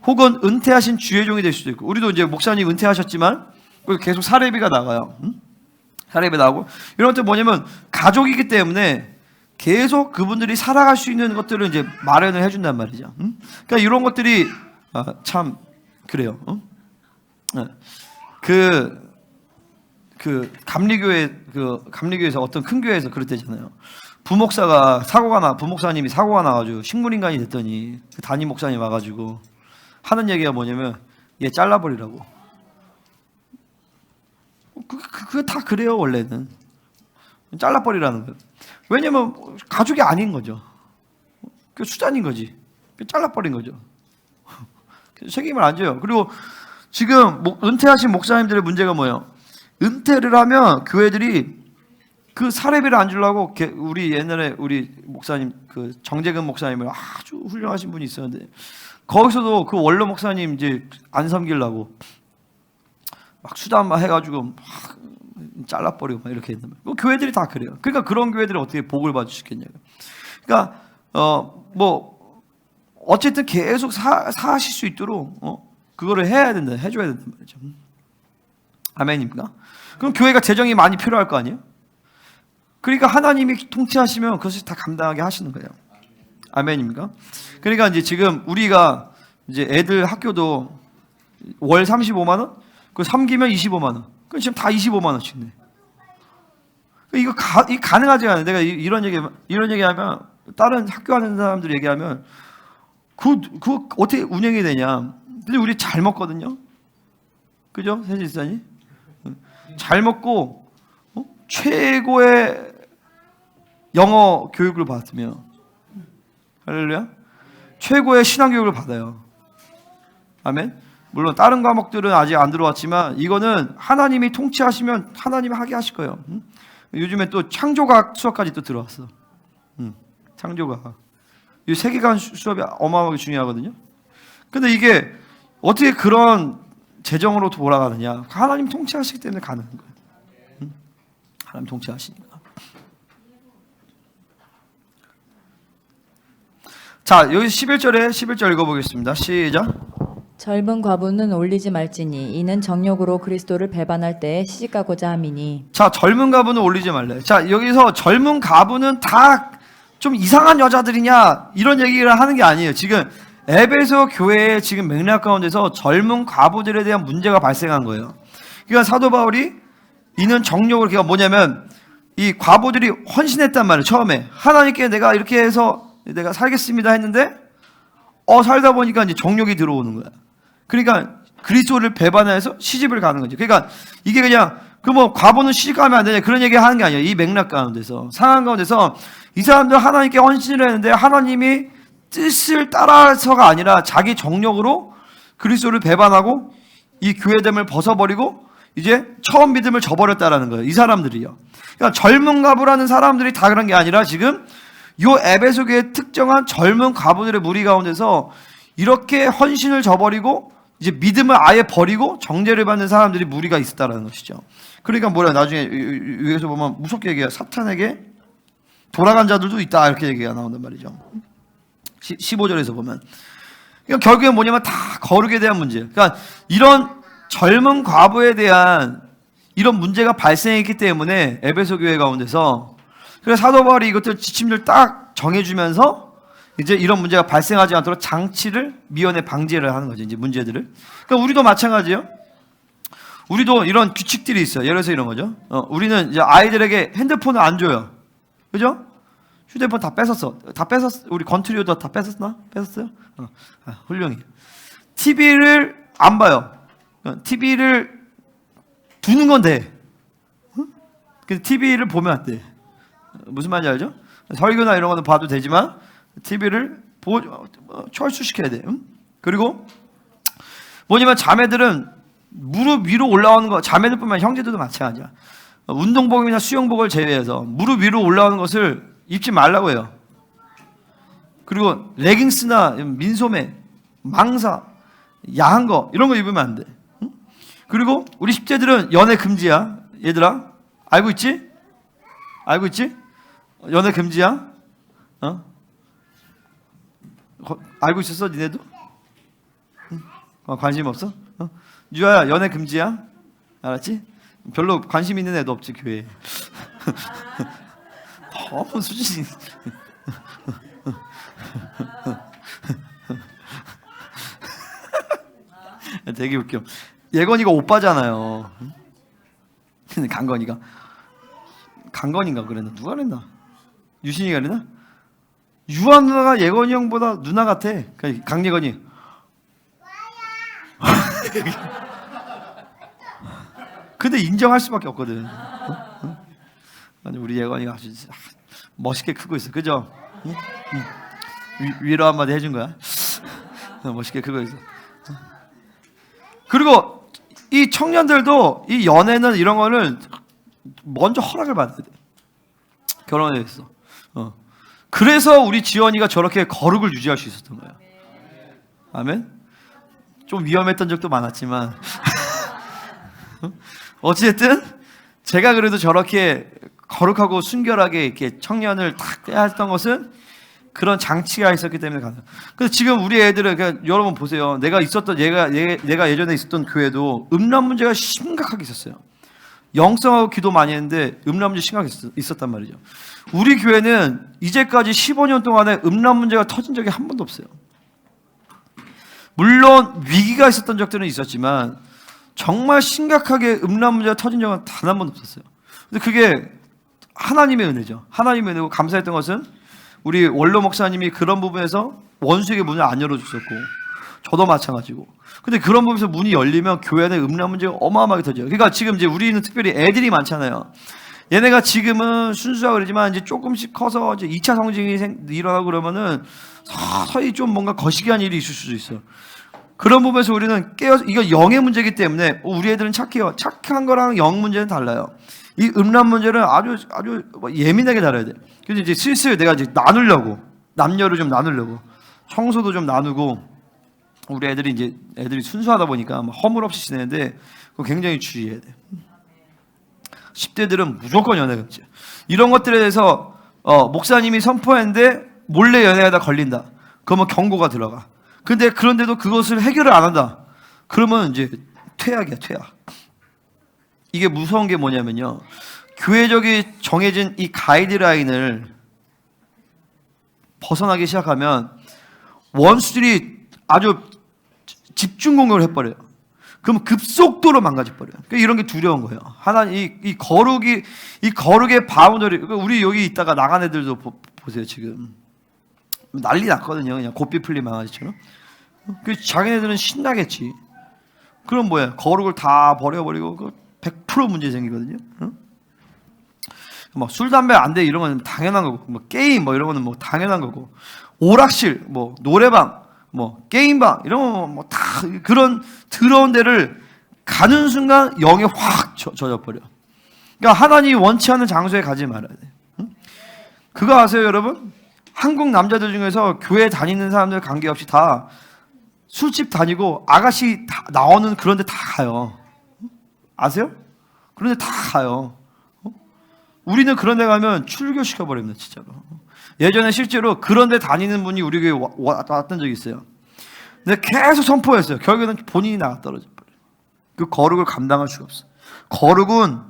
혹은 은퇴하신 주의종이 될 수도 있고. 우리도 이제 목사님 은퇴하셨지만 계속 사례비가 나가요. 사례비 나오고 이런 것들 뭐냐면 가족이기 때문에 계속 그분들이 살아갈 수 있는 것들을 이제 마련을 해준단 말이죠. 그러니까 이런 것들이 참 그래요. 감리교회에서 어떤 큰 교회에서 그랬대잖아요. 부목사님이 사고가 나가지고 식물인간이 됐더니 그 담임 목사님 와가지고 하는 얘기가 뭐냐면 얘 잘라버리라고. 그게 다 그래요. 원래는 잘라버리라는 거예요. 왜냐면 가족이 아닌 거죠. 그 수단인 거지. 잘라버린 거죠. 책임을 안 져요. 그리고 지금 은퇴하신 목사님들의 문제가 뭐예요? 은퇴를 하면 교회들이 그 사례비를 안 주려고 우리 옛날에 우리 목사님 그 정재근 목사님을 아주 훌륭하신 분이 있었는데 거기서도 그 원로 목사님 이제 안 섬기려고 막 수단만 해가지고 막 잘라버리고 막 이렇게 했단 말이에요. 교회들이 다 그래요. 그러니까 그런 교회들이 어떻게 복을 받을 수 있겠냐고. 그러니까 뭐 어쨌든 계속 사실 수 있도록 그거를 해야 된다, 해줘야 된단 말이죠. 아멘입니까? 그럼 교회가 재정이 많이 필요할 거 아니에요? 그러니까 하나님이 통치하시면 그것을 다 감당하게 하시는 거예요. 아멘입니까? 그러니까 이제 지금 우리가 이제 애들 학교도 월 35만 원, 그 3기면 25만 원. 그 지금 다 25만 원씩 내. 이거 가능하지 않아요. 내가 이런 얘기하면 다른 학교 하는 사람들 얘기하면 그 어떻게 운영이 되냐? 근데 우리 잘 먹거든요. 그죠, 세지사님? 잘 먹고 최고의 영어 교육을 받으며 할렐루야, 최고의 신앙 교육을 받아요. 아멘. 물론 다른 과목들은 아직 안 들어왔지만 이거는 하나님이 통치하시면 하나님이 하게 하실 거예요. 요즘에 또 창조과학 수업까지 또 들어왔어. 창조과학. 이 세계관 수업이 어마어마하게 중요하거든요. 근데 이게 어떻게 그런 재정으로 돌아가느냐? 하나님 통치하시기 때문에 가능한 거예요. 하나님 통치하시니까. 자, 여기 11절 읽어보겠습니다. 시작. 젊은 과부는 올리지 말지니 이는 정욕으로 그리스도를 배반할 때에 시집가고자 함이니. 자, 젊은 과부는 올리지 말래. 자, 여기서 젊은 과부는 다 좀 이상한 여자들이냐 이런 얘기를 하는 게 아니에요. 지금 에베소 교회의 지금 맥락 가운데서 젊은 과부들에 대한 문제가 발생한 거예요. 그러니까 사도 바울이 이는 정욕을, 그러니까 뭐냐면 이 과부들이 헌신했단 말이에요. 처음에 하나님께 내가 이렇게 해서 내가 살겠습니다 했는데 살다 보니까 이제 정욕이 들어오는 거야. 그러니까 그리스도를 배반해서 시집을 가는 거죠. 그러니까 이게 그냥 뭐 과부는 시집 가면 안 되냐 그런 얘기 하는 게 아니에요. 이 맥락 가운데서, 상황 가운데서 이 사람들 하나님께 헌신을 했는데 하나님이 뜻을 따라서가 아니라 자기 정욕으로 그리스도를 배반하고 이 교회됨을 벗어버리고 이제 처음 믿음을 저버렸다라는 거예요. 이 사람들이요. 그러니까 젊은 과부라는 사람들이 다 그런 게 아니라 지금 요 에베소 교회의 특정한 젊은 과부들의 무리 가운데서 이렇게 헌신을 저버리고 이제 믿음을 아예 버리고 정죄를 받는 사람들이 무리가 있었다라는 것이죠. 그러니까 뭐라 나중에 여기서 보면 무섭게 얘기해요. 사탄에게 돌아간 자들도 있다 이렇게 얘기가 나온단 말이죠. 15절에서 보면 그러니까 결국엔 뭐냐면 다 거룩에 대한 문제. 그러니까 이런 젊은 과부에 대한 이런 문제가 발생했기 때문에 에베소 교회 가운데서 그래서 사도 바울이 이것들 지침들 딱 정해주면서 이제 이런 문제가 발생하지 않도록 장치를 미연에 방지를 하는 거죠. 이제 문제들을. 그러니까 우리도 마찬가지예요. 우리도 이런 규칙들이 있어요. 예를 들어서 이런 거죠. 우리는 이제 아이들에게 핸드폰을 안 줘요. 그죠? 휴대폰 다 뺏었어. 다 뺏었어. 우리 건트리오도 다 뺏었나? 뺏었어요? 훌륭해. TV를 안 봐요. TV를 두는 건 돼. 근데 TV를 보면 안 돼. 무슨 말인지 알죠? 설교나 이런 거는 봐도 되지만 TV를 철수시켜야 돼. 그리고 뭐냐면 자매들은 무릎 위로 올라오는 거, 자매들뿐만 아니라 형제들도 마찬가지야. 운동복이나 수영복을 제외해서 무릎 위로 올라오는 것을 입지 말라고 해요. 그리고 레깅스나 민소매, 망사, 야한 거 이런 거 입으면 안 돼. 그리고 우리 10대들은 연애 금지야. 얘들아 알고 있지? 알고 있지? 연애 금지야. 알고 있었어 니네도? 관심 없어? 유아야 연애 금지야. 알았지? 별로 관심 있는 애도 없지 교회에. 너무 수준이. 되게 웃겨. 예건이가 오빠잖아요. 근데 강건이가 그랬나? 누가 그랬나? 유신이가 그랬나? 유한 누나가 예건이 형보다 누나 같아. 강예건이. 근데 인정할 수밖에 없거든. 아니 우리 예건이가 아주 멋있게 크고 있어. 그죠? 위로 한마디 해준 거야. 멋있게 크고 있어. 그리고 이 청년들도 이 연애는 이런 거는 먼저 허락을 받아야 돼. 결혼해 있어. 그래서 우리 지원이가 저렇게 거룩을 유지할 수 있었던 거예요. 아멘. 좀 위험했던 적도 많았지만 어쨌든 제가 그래도 저렇게 거룩하고 순결하게 이렇게 청년을 탁 떼야 했던 것은 그런 장치가 있었기 때문에 가능. 그래서 지금 우리 애들은 그냥 여러분 보세요. 내가 예전에 있었던 교회도 음란 문제가 심각하게 있었어요. 영성하고 기도 많이 했는데 음란 문제 심하게 있었단 말이죠. 우리 교회는 이제까지 15년 동안에 음란 문제가 터진 적이 한 번도 없어요. 물론 위기가 있었던 적들은 있었지만 정말 심각하게 음란 문제가 터진 적은 단 한 번도 없었어요. 근데 그게 하나님의 은혜죠. 하나님의 은혜고 감사했던 것은 우리 원로 목사님이 그런 부분에서 원수에게 문을 안 열어줬었고 저도 마찬가지고. 근데 그런 부분에서 문이 열리면 교회 안에 음란 문제가 어마어마하게 터져요. 그러니까 지금 이제 우리는 특별히 애들이 많잖아요. 얘네가 지금은 순수하고 그러지만 이제 조금씩 커서 이제 2차 성징이 일어나고 그러면은 서서히 좀 뭔가 거시기한 일이 있을 수도 있어요. 그런 부분에서 우리는 깨어서, 이거 영의 문제이기 때문에 우리 애들은 착해요. 착한 거랑 영 문제는 달라요. 이 음란 문제는 아주 예민하게 다뤄야 돼. 그래서 이제 슬슬 내가 이제 나누려고, 남녀를 좀 나누려고, 청소도 좀 나누고, 우리 애들이 순수하다 보니까 허물 없이 지내는데 그거 굉장히 주의해야 돼. 10대들은 무조건 연애 금지. 이런 것들에 대해서 목사님이 선포했는데 몰래 연애하다 걸린다. 그러면 경고가 들어가. 근데 그런데도 그것을 해결을 안 한다. 그러면 이제 퇴학이야, 퇴학. 이게 무서운 게 뭐냐면요. 교회적이 정해진 이 가이드라인을 벗어나기 시작하면 원수들이 아주 집중 공격을 해버려요. 그럼 급속도로 망가져버려요. 그러니까 이런 게 두려운 거예요. 하나님, 이 거룩의 바운더리, 우리 여기 있다가 나간 애들도 보세요, 지금. 난리 났거든요. 그냥 고삐 풀린 망아지처럼. 그 자기네들은 신나겠지. 그럼 뭐야? 거룩을 다 버려버리고 100% 문제 생기거든요. 뭐 술 담배 안 돼 이런 건 당연한 거고, 뭐 게임 뭐 이런 거는 뭐 당연한 거고, 오락실, 뭐 노래방, 뭐 게임방 이런 거 뭐 다 그런 더러운 데를 가는 순간 영이 확 젖어버려. 그러니까 하나님이 원치 않는 장소에 가지 말아야 돼. 그거 아세요, 여러분? 한국 남자들 중에서 교회 다니는 사람들 관계없이 다 술집 다니고 아가씨 다 나오는 그런 데 다 가요. 아세요? 그런 데 다 가요. 우리는 그런 데 가면 출교시켜버립니다, 진짜로. 예전에 실제로 그런 데 다니는 분이 우리 교회에 왔던 적이 있어요. 근데 계속 선포했어요. 결국에는 본인이 나가 떨어져 버려요. 그 거룩을 감당할 수가 없어. 거룩은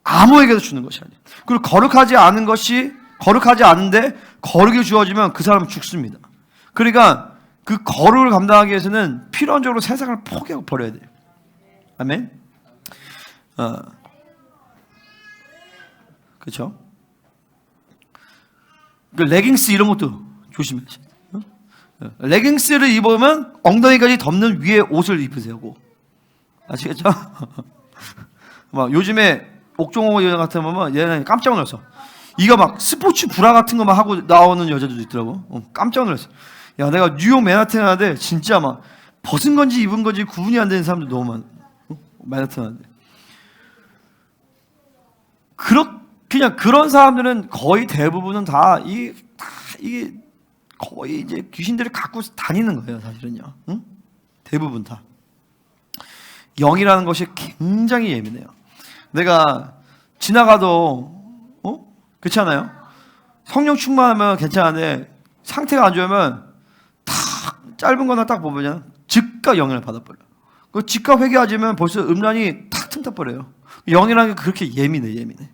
아무에게도 주는 것이 아니에요. 그리고 거룩하지 않은데 거룩이 주어지면 그 사람은 죽습니다. 그러니까 그 거룩을 감당하기 위해서는 필연적으로 세상을 포기하고 버려야 돼요. 아멘. 그렇죠? 그 레깅스 이런 것도 조심해야 돼요. 레깅스를 입으면 엉덩이까지 덮는 위에 옷을 입으세요. 아시겠죠? 막 요즘에 옥종호 여자 같은 거 보면 얘는 깜짝 놀랐어. 이거 막 스포츠 브라 같은 거만 하고 나오는 여자들도 있더라고. 깜짝 놀랐어. 야, 내가 뉴욕 맨하튼 하는데 진짜 막 벗은 건지 입은 건지 구분이 안 되는 사람들 너무 많아. 맨하튼 하는데. 그냥 그런 사람들은 거의 대부분은 이게 거의 이제 귀신들을 갖고 다니는 거예요, 사실은요. 응? 대부분 다. 영이라는 것이 굉장히 예민해요. 내가 지나가도 그렇지 않아요? 성령 충만하면 괜찮은데 상태가 안 좋으면 탁 짧은 거나 딱 보면 즉각 영향을 받아버려. 그 즉각 회개하지면 벌써 음란이 탁 틈타버려요. 영이라는 게 그렇게 예민해.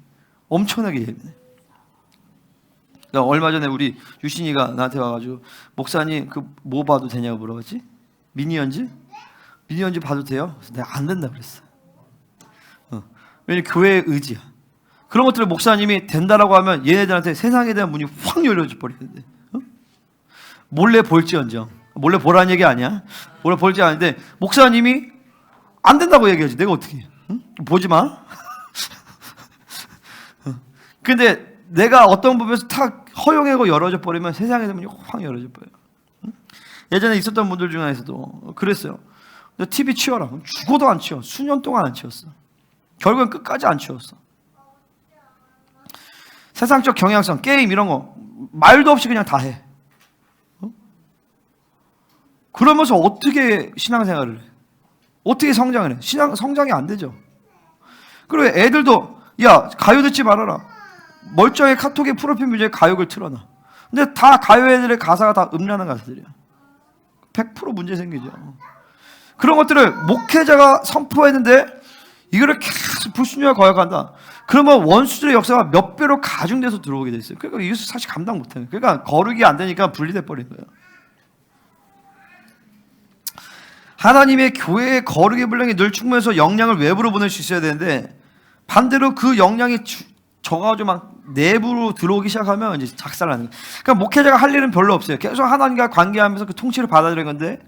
엄청나게 예민해. 그러니까 얼마 전에 우리 유신이가 나한테 와가지고 목사님 그 뭐 봐도 되냐고 물어봤지? 미니언즈 봐도 돼요? 그래서 내가 안 된다 그랬어. 왜냐면 교회의 의지야. 그런 것들을 목사님이 된다라고 하면 얘네들한테 세상에 대한 문이 확 열려져 버리는데 몰래 볼지언정. 몰래 보라는 얘기 아니야. 몰래 볼지 아닌데 목사님이 안 된다고 얘기하지. 내가 어떻게 해? 보지 마. 근데 내가 어떤 부분에서 탁 허용하고 열어져 버리면 세상에 대한 문이 확 열어져 버려요. 예전에 있었던 분들 중에서도 그랬어요. TV 치워라. 죽어도 안 치워. 수년 동안 안 치웠어. 결국엔 끝까지 안 치웠어. 세상적 경향성, 게임 이런 거 말도 없이 그냥 다 해. 그러면서 어떻게 신앙생활을 해? 어떻게 성장을 해? 성장이 안 되죠. 그리고 애들도 야 가요 듣지 말아라. 멀쩡히 카톡에 프로필 뮤직에 가요를 틀어놔. 근데 다 가요 애들의 가사가 다 음란한 가사들이야. 100% 문제 생기죠. 그런 것들을 목회자가 선포했는데 이거를 계속 불순종하게 거역한다. 그러면 원수들의 역사가 몇 배로 가중돼서 들어오게 돼 있어요. 그러니까 이것을 사실 감당 못해요. 그러니까 거룩이 안 되니까 분리돼 버린 거예요. 하나님의 교회의 거룩의 분량이 늘 충분해서 영향을 외부로 보낼 수 있어야 되는데 반대로 그 영향이 적어가지고 막 내부로 들어오기 시작하면 이제 작살나는 거예요. 그러니까 목회자가 할 일은 별로 없어요. 계속 하나님과 관계하면서 그 통치를 받아들이는 건데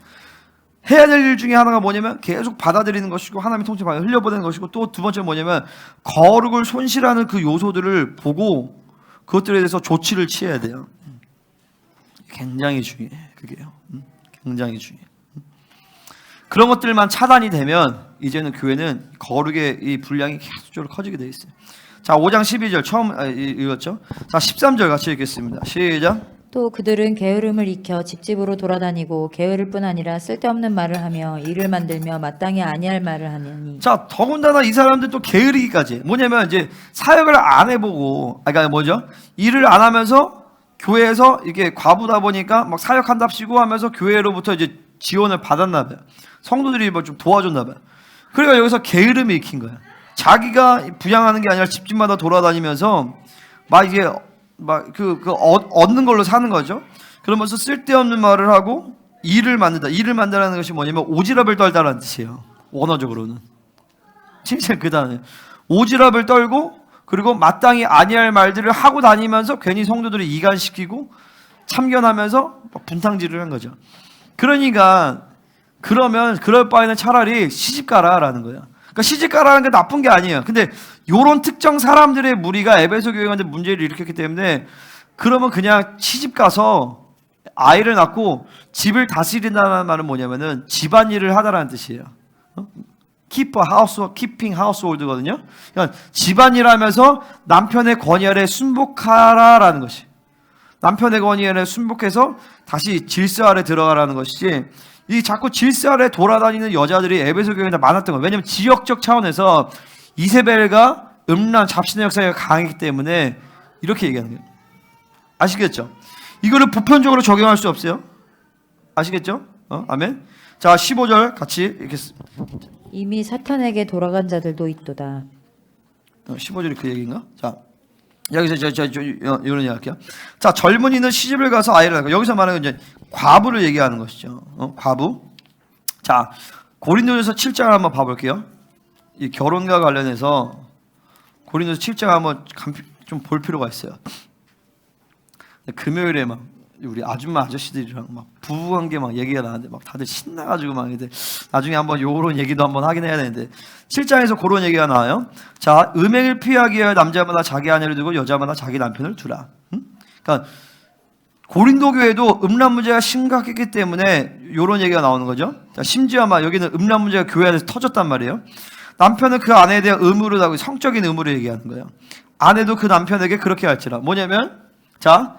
해야 될 일 중에 하나가 뭐냐면 계속 받아들이는 것이고 하나님의 통치를 받아 흘려보내는 것이고 또 두 번째는 뭐냐면 거룩을 손실하는 그 요소들을 보고 그것들에 대해서 조치를 취해야 돼요. 굉장히 중요해. 그게요. 굉장히 중요해. 그런 것들만 차단이 되면 이제는 교회는 거룩의 이 분량이 계속적으로 커지게 돼 있어요. 자, 5장 12절 처음 읽었죠? 자, 13절 같이 읽겠습니다. 시작. 또 그들은 게으름을 익혀 집집으로 돌아다니고 게으를 뿐 아니라 쓸데없는 말을 하며 일을 만들며 마땅히 아니할 말을 하느니. 자, 더군다나 이 사람들 또 게으르기까지. 뭐냐면 이제 사역을 안 해보고, 그러니까 뭐죠? 일을 안 하면서 교회에서 이게 과부다 보니까 막 사역한답시고 하면서 교회로부터 이제 지원을 받았나 봐요. 성도들이 뭐 좀 도와줬나 봐요. 그러니까 여기서 게으름이 익힌 거야. 자기가 부양하는 게 아니라 집집마다 돌아다니면서 막 이게 막 얻는 걸로 사는 거죠. 그러면서 쓸데없는 말을 하고 일을 만든다. 일을 만든다는 것이 뭐냐면 오지랖을 떨다라는 뜻이에요. 원어적으로는. 진짜 그 단어예요. 오지랖을 떨고 그리고 마땅히 아니할 말들을 하고 다니면서 괜히 성도들을 이간시키고 참견하면서 분탕질을 한 거죠. 그러니까 그러면 그럴 바에는 차라리 시집가라라는 거예요. 그러니까 시집가라는 게 나쁜 게 아니에요. 근데 요런 특정 사람들의 무리가 에베소 교회한테 문제를 일으켰기 때문에 그러면 그냥 시집가서 아이를 낳고 집을 다스린다는 말은 뭐냐면은 집안일을 하다라는 뜻이에요. keep a house, keeping household거든요. 그러니까 집안일 하면서 남편의 권위 아래 순복하라라는 것이. 남편의 권위 아래 순복해서 다시 질서 아래 들어가라는 것이지 이 자꾸 질서 아래 돌아다니는 여자들이 에베소 교회에 많았던 거예요. 왜냐하면 지역적 차원에서 이세벨과 음란 잡신의 역사가 강했기 때문에 이렇게 얘기하는 거예요. 아시겠죠? 이거를 보편적으로 적용할 수 없어요. 아시겠죠? 아멘. 자, 15절 같이 읽겠습니다. 이미 사탄에게 돌아간 자들도 있도다. 15절이 그 얘기인가? 자, 여기서 이런 얘기 할게요. 자, 젊은이는 시집을 가서 아이를 낳고 여기서 말하는 이제 과부를 얘기하는 것이죠. 과부. 자, 고린도전서 7장을 한번 봐볼게요. 이 결혼과 관련해서 고린도전서 7장 한번 좀 볼 필요가 있어요. 금요일에 막 우리 아줌마 아저씨들이랑 막 부부관계 막 얘기가 나는데 막 다들 신나가지고 막 이제 나중에 한번 요런 얘기도 한번 하긴 해야 되는데 7장에서 그런 얘기가 나와요. 자, 음행을 피하기 위하여 남자마다 자기 아내를 두고 여자마다 자기 남편을 두라. 그러니까 고린도 교회도 음란 문제가 심각했기 때문에 요런 얘기가 나오는 거죠. 자, 심지어 막 여기는 음란 문제가 교회 안에서 터졌단 말이에요. 남편은 그 아내에 대한 의무를 하고 성적인 의무를 얘기하는 거예요. 아내도 그 남편에게 그렇게 할지라. 뭐냐면 자,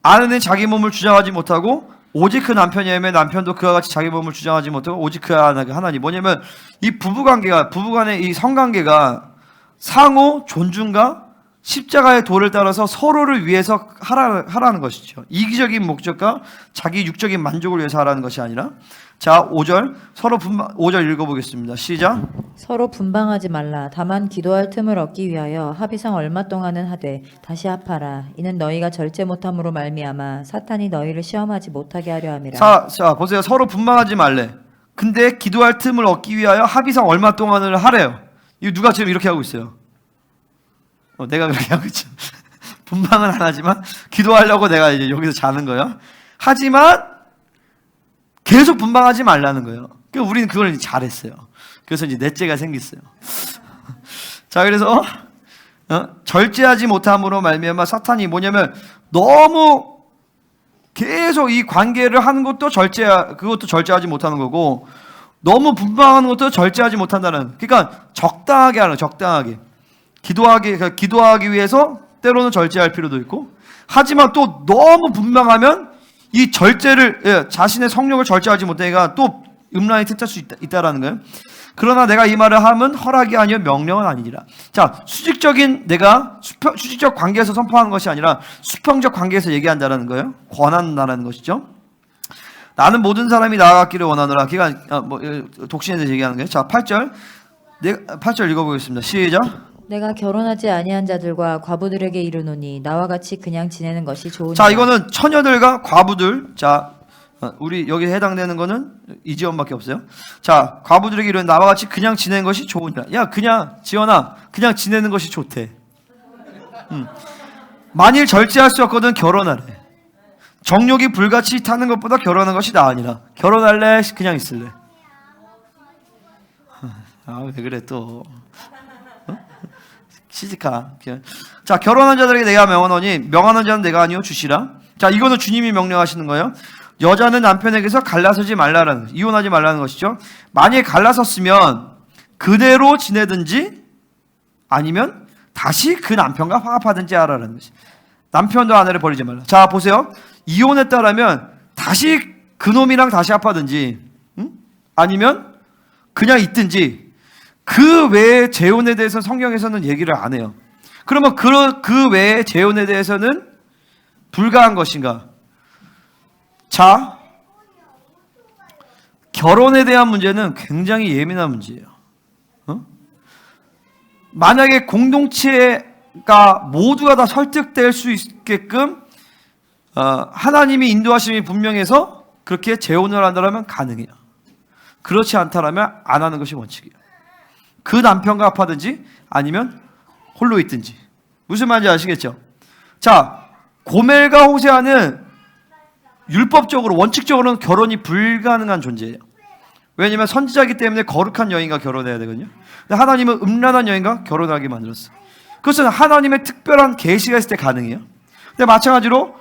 아내는 자기 몸을 주장하지 못하고 오직 그 남편이 애매 남편도 그와 같이 자기 몸을 주장하지 못하고 오직 그 하나님. 뭐냐면 이 부부관계가 부부간의 이 성관계가 상호 존중과 십자가의 도를 따라서 서로를 위해서 하라는 것이죠. 이기적인 목적과 자기 육적인 만족을 위해서 하라는 것이 아니라 자 5절 5절 읽어보겠습니다. 시작. 서로 분방하지 말라. 다만 기도할 틈을 얻기 위하여 합의상 얼마 동안은 하되 다시 합하라. 이는 너희가 절제 못함으로 말미암아 사탄이 너희를 시험하지 못하게 하려 함이라. 자 보세요. 서로 분방하지 말래. 근데 기도할 틈을 얻기 위하여 합의상 얼마 동안을 하래요. 이거 누가 지금 이렇게 하고 있어요? 내가 그렇게 하고 있죠. 분방은 안 하지만 기도하려고 내가 이제 여기서 자는 거예요. 하지만 계속 분방하지 말라는 거예요. 그러니까 우리는 그걸 이제 잘했어요. 그래서 이제 넷째가 생겼어요. 자, 그래서 절제하지 못함으로 말미암아 사탄이 뭐냐면 너무 계속 이 관계를 하는 것도 그것도 절제하지 못하는 거고 너무 분방하는 것도 절제하지 못한다는. 그러니까 적당하게 하는 적당하게. 기도하기 위해서 때로는 절제할 필요도 있고, 하지만 또 너무 분명하면 이 절제를 자신의 성욕을 절제하지 못하니까 또 음란이 특할 수 있다라는 거예요. 그러나 내가 이 말을 함은 허락이 아니요 명령은 아니니라. 자, 수직적 관계에서 선포하는 것이 아니라 수평적 관계에서 얘기한다라는 거예요. 권한다라는 것이죠. 나는 모든 사람이 나아가기를 원하노라. 독신에 대해서 얘기하는 거예요. 자, 8절 8절 읽어보겠습니다. 시작. 내가 결혼하지 아니한 자들과 과부들에게 이르노니 나와 같이 그냥 지내는 것이 좋으니라. 자, 이거는 처녀들과 과부들. 자, 우리 여기 해당되는 거는 이 지원밖에 없어요. 자, 과부들에게 이르는 나와 같이 그냥 지내는 것이 좋으니라. 야, 그냥 지원아, 그냥 지내는 것이 좋대. 만일 절제할 수 없거든 결혼하래. 정욕이 불같이 타는 것보다 결혼하는 것이 나으니라. 결혼할래? 그냥 있을래? 아, 왜 그래 또? 시집가. 자, 결혼한 자들에게 내가 명하노니 명하는 자는 내가 아니요 주시라. 자, 이거는 주님이 명령하시는 거예요. 여자는 남편에게서 갈라서지 말라는, 이혼하지 말라는 것이죠. 만약에 갈라섰으면 그대로 지내든지 아니면 다시 그 남편과 화합하든지 하라는 것이. 남편도 아내를 버리지 말라. 자, 보세요. 이혼했다라면 다시 그놈이랑 다시 합하든지, 아니면 그냥 있든지, 그 외의 재혼에 대해서 성경에서는 얘기를 안 해요. 그러면 그 외의 재혼에 대해서는 불가한 것인가? 자, 결혼에 대한 문제는 굉장히 예민한 문제예요. 만약에 공동체가 모두가 다 설득될 수 있게끔 하나님이 인도하심이 분명해서 그렇게 재혼을 한다면 가능해요. 그렇지 않다면 안 하는 것이 원칙이에요. 그 남편과 합하든지 아니면 홀로 있든지. 무슨 말인지 아시겠죠? 자, 고멜과 호세아는 율법적으로 원칙적으로는 결혼이 불가능한 존재예요. 왜냐하면 선지자이기 때문에 거룩한 여인과 결혼해야 되거든요. 근데 하나님은 음란한 여인과 결혼하게 만들었어요. 그것은 하나님의 특별한 계시가 있을 때 가능해요. 근데 마찬가지로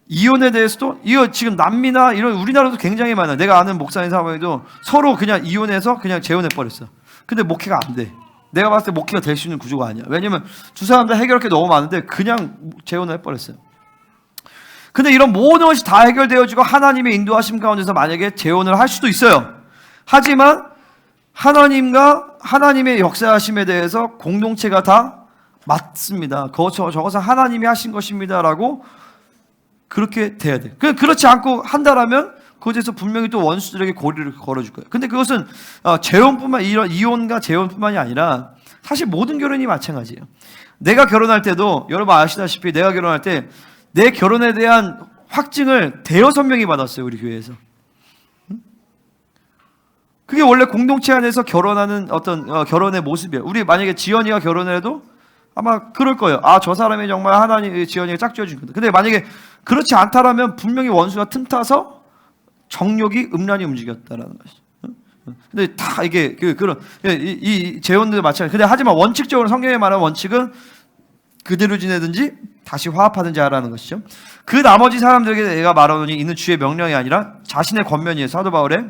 이혼에 대해서도, 이거 지금 남미나 이런 우리나라도 굉장히 많아요. 내가 아는 목사님 사모님도 서로 그냥 이혼해서 그냥 재혼해 버렸어. 근데 목회가 안 돼. 내가 봤을 때 목회가 될 수 있는 구조가 아니야. 왜냐면 두 사람 다 해결할 게 너무 많은데 그냥 재혼을 해버렸어요. 근데 이런 모든 것이 다 해결되어지고 하나님의 인도하심 가운데서 만약에 재혼을 할 수도 있어요. 하지만 하나님의 역사하심에 대해서 공동체가 다 맞습니다. 저것은 하나님이 하신 것입니다라고 그렇게 돼야 돼. 그렇지 않고 한다라면 그것에서 분명히 또 원수들에게 고리를 걸어줄 거예요. 근데 그것은 이런 이혼과 재혼뿐만이 아니라 사실 모든 결혼이 마찬가지예요. 내가 결혼할 때도 여러분 아시다시피 내가 결혼할 때 내 결혼에 대한 확증을 대여섯 명이 받았어요. 우리 교회에서. 그게 원래 공동체 안에서 결혼하는 어떤 결혼의 모습이에요. 우리 만약에 지연이가 결혼을 해도 아마 그럴 거예요. 아, 저 사람이 정말 하나님 지연이가 짝지어준 거다. 근데 만약에 그렇지 않다라면 분명히 원수가 틈타서 정욕이 음란히 움직였다라는 것이죠. 근데 다 이게 이 재혼들도 마찬가지. 근데 하지만 원칙적으로 성경에 말하는 원칙은 그대로 지내든지 다시 화합하든지 하라는 것이죠. 그 나머지 사람들에게 내가 말하노니 이는 주의 명령이 아니라 자신의 권면이에요. 사도 바울의.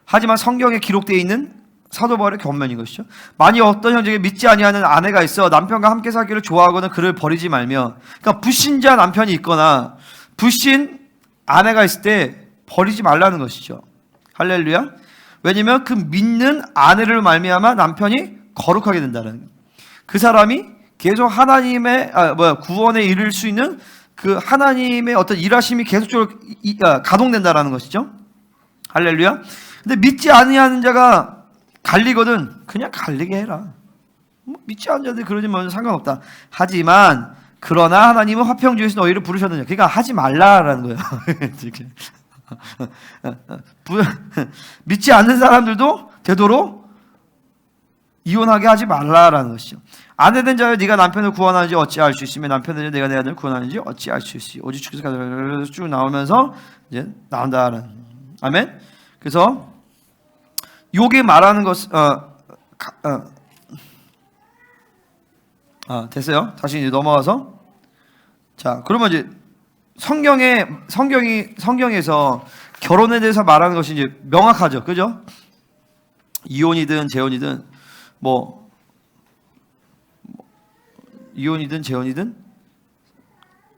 하지만 성경에 기록되어 있는 사도 바울의 권면인 것이죠. 만일 어떤 형제에게 믿지 아니하는 아내가 있어 남편과 함께 살기를 좋아하거든 그를 버리지 말며. 그러니까 불신자 남편이 있거나 불신 아내가 있을 때 버리지 말라는 것이죠. 할렐루야. 왜냐면 그 믿는 아내를 말미암아 남편이 거룩하게 된다는 거예요. 그 사람이 계속 하나님의 구원에 이를 수 있는 그 하나님의 어떤 일하심이 계속적으로 가동된다라는 것이죠. 할렐루야. 근데 믿지 아니하는 자가 갈리거든 그냥 갈리게 해라. 믿지 않는 자들이 그러지면 상관없다. 하지만 그러나 하나님은 화평 중에서 너희를 부르셨느냐. 그러니까 하지 말라라는 거예요. 믿지 않는 사람들도 되도록 이혼하게 하지 말라라는 것이죠. 아내된 자여 네가 남편을 구원하는지 어찌할 수 있으며 남편된 자여 내가 내 아내를 구원하는지 어찌할 수 있으며 오직 주께서 쭉 나오면서 이제 나온다는. 아멘. 그래서 요게 말하는 것 됐어요. 다시 이제 넘어가서 자 그러면 이제 성경에서 결혼에 대해서 말하는 것이 이제 명확하죠, 그죠? 이혼이든 재혼이든 이혼이든 재혼이든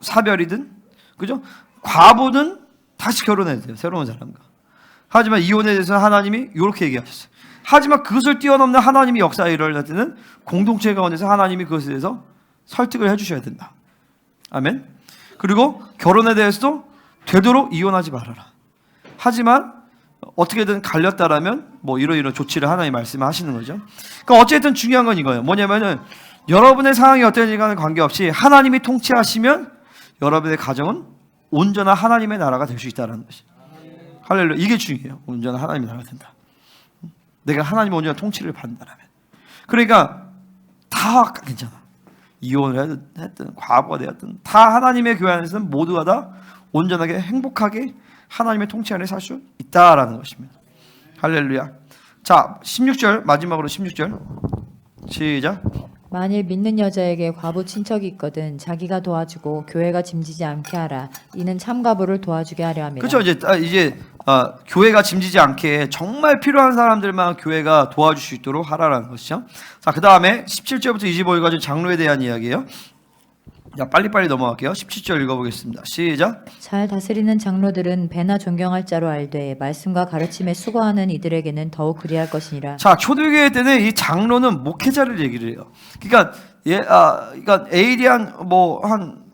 사별이든, 그죠? 과부는 다시 결혼해야 돼요, 새로운 사람과. 하지만 이혼에 대해서 하나님이 이렇게 얘기하셨어요. 하지만 그것을 뛰어넘는 하나님이 역사에 일어날 때는 공동체 가운데서 하나님이 그것에 대해서 설득을 해주셔야 된다. 아멘. 그리고 결혼에 대해서도 되도록 이혼하지 말아라. 하지만 어떻게든 갈렸다라면 뭐 이런 조치를 하나님 말씀하시는 거죠. 그러니까 어쨌든 중요한 건 이거예요. 뭐냐면은 여러분의 상황이 어떤지와는 관계없이 하나님이 통치하시면 여러분의 가정은 온전한 하나님의 나라가 될 수 있다는 것이. 할렐루야. 이게 중요해요. 온전한 하나님의 나라가 된다. 내가 하나님의 온전한 통치를 받는다면. 그러니까 다 괜찮아. 이혼을 했든 과부가 되었든 다 하나님의 교회 안에서는 모두가 다 온전하게 행복하게 하나님의 통치 안에 살 수 있다라는 것입니다. 할렐루야. 자, 16절 마지막으로 16절 시작. 만일 믿는 여자에게 과부 친척이 있거든 자기가 도와주고 교회가 짐지지 않게 하라. 이는 참과부를 도와주게 하려 함이라. 그렇죠. 이제 교회가 짐지지 않게 정말 필요한 사람들만 교회가 도와줄 수 있도록 하라라는 것이죠. 자, 그 다음에 17절부터 25절까지 장로에 대한 이야기예요. 자, 빨리빨리 넘어갈게요. 17절 읽어보겠습니다. 시작. 잘 다스리는 장로들은 배나 존경할 자로 알되 말씀과 가르침에 수고하는 이들에게는 더욱 그리할 것이니라. 자, 초대교회 때는 이 장로는 목회자를 얘기를 해요. 그러니까 AD 한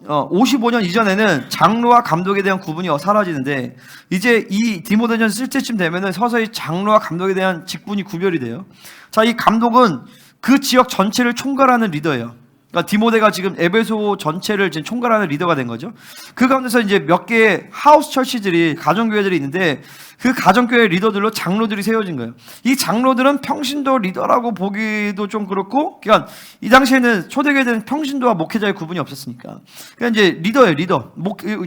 55년 이전에는 장로와 감독에 대한 구분이 사라지는데 이제 이 디모데전 쓸 때쯤 되면은 서서히 장로와 감독에 대한 직분이 구별이 돼요. 자, 이 감독은 그 지역 전체를 총괄하는 리더예요. 그러니까 디모데가 지금 에베소 전체를 지금 총괄하는 리더가 된 거죠. 그 가운데서 이제 몇 개의 하우스 철치들이, 가정교회들이 있는데 그 가정교회 리더들로 장로들이 세워진 거예요. 이 장로들은 평신도 리더라고 보기도 좀 그렇고, 그러니까 이 당시에는 초대교회는 평신도와 목회자의 구분이 없었으니까. 그러니까 이제 리더예요, 리더.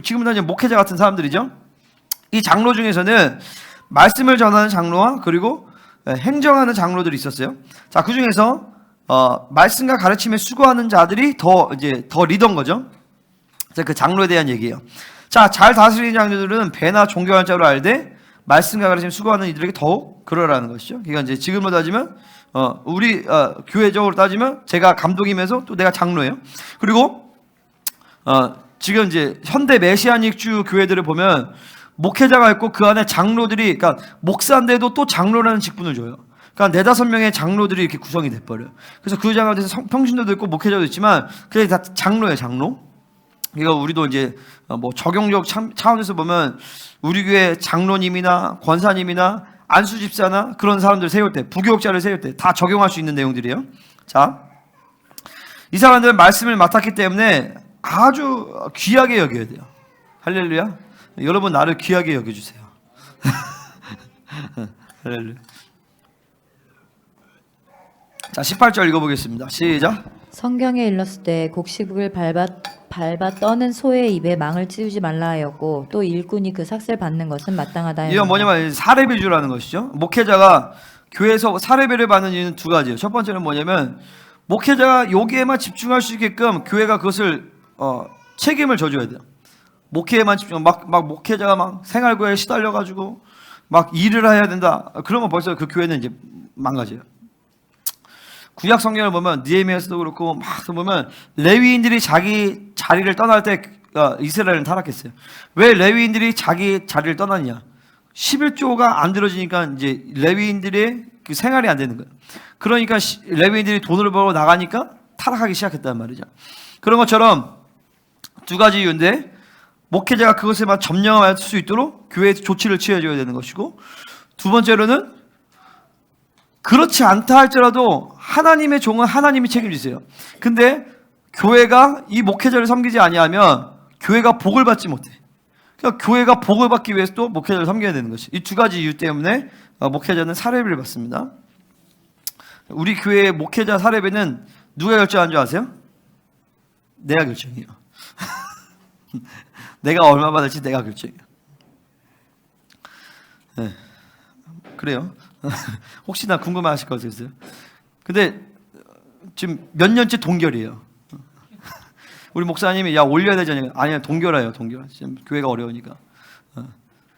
지금은 이제 목회자 같은 사람들이죠. 이 장로 중에서는 말씀을 전하는 장로와 그리고 행정하는 장로들이 있었어요. 자, 그 중에서 말씀과 가르침에 수고하는 자들이 더 리더인 거죠. 자, 그 장로에 대한 얘기예요. 자, 잘 다스리는 장로들은 배나 존경할 자로 알되 말씀과 가르침에 수고하는 이들에게 더욱 그러라는 것이죠. 그러니까 이제 지금으로 따지면 우리 교회적으로 따지면 제가 감독이면서 또 내가 장로예요. 그리고 지금 이제 현대 메시아닉주 교회들을 보면 목회자가 있고 그 안에 장로들이, 그러니까 목사인데도 또 장로라는 직분을 줘요. 그러니까 4-5명의 장로들이 이렇게 구성이 돼버려요. 그래서 그 장로에서 평신도도 있고 목회자도 있지만 그게 다 장로예요, 장로. 그러니까 우리도 이제 뭐 적용적 차원에서 보면 우리 교회 장로님이나 권사님이나 안수 집사나 그런 사람들 세울 때, 부교육자를 세울 때 다 적용할 수 있는 내용들이에요. 자, 이 사람들은 말씀을 맡았기 때문에 아주 귀하게 여겨야 돼요. 할렐루야. 여러분 나를 귀하게 여겨주세요. 할렐루야. 자, 18절 읽어보겠습니다. 시작. 성경에 일렀을 때 곡식을 밟아 떠는 소의 입에 망을 찌우지 말라 하였고 또 일꾼이 그 삭슬 받는 것은 마땅하다 하였느니라. 이건 뭐냐면 사례비주라는 것이죠. 목회자가 교회에서 사례비를 받는 이유는 두 가지예요. 첫 번째는 뭐냐면 목회자가 여기에만 집중할 수 있게끔 교회가 그것을 책임을 져줘야 돼요. 목회에만 집중, 막 목회자가 막 생활고에 시달려가지고 막 일을 해야 된다. 그러면 벌써 그 교회는 이제 망가져요. 구약 성경을 보면 느헤미야서도 그렇고 막 보면 레위인들이 자기 자리를 떠날 때 이스라엘은 타락했어요. 왜 레위인들이 자기 자리를 떠났냐? 11조가 안 들어지니까 이제 레위인들의 그 생활이 안 되는 거예요. 그러니까 레위인들이 돈을 벌어 나가니까 타락하기 시작했단 말이죠. 그런 것처럼 두 가지 이유인데 목회자가 그것에만 점령할 수 있도록 교회에서 조치를 취해줘야 되는 것이고, 두 번째로는 그렇지 않다 할지라도 하나님의 종은 하나님이 책임지세요. 근데 교회가 이 목회자를 섬기지 아니하면 교회가 복을 받지 못해. 그러니까 교회가 복을 받기 위해서도 목회자를 섬겨야 되는 것이. 이 두 가지 이유 때문에 목회자는 사례비를 받습니다. 우리 교회의 목회자 사례비는 누가 결정한 줄 아세요? 내가 결정해요. 내가 얼마 받을지 내가 결정해요. 네. 그래요. 혹시나 궁금하실 것 같아서요. 근데 지금 몇 년째 동결이에요. 우리 목사님이 야 올려야 되잖아요. 아니야, 동결해요. 동결. 지금 교회가 어려우니까.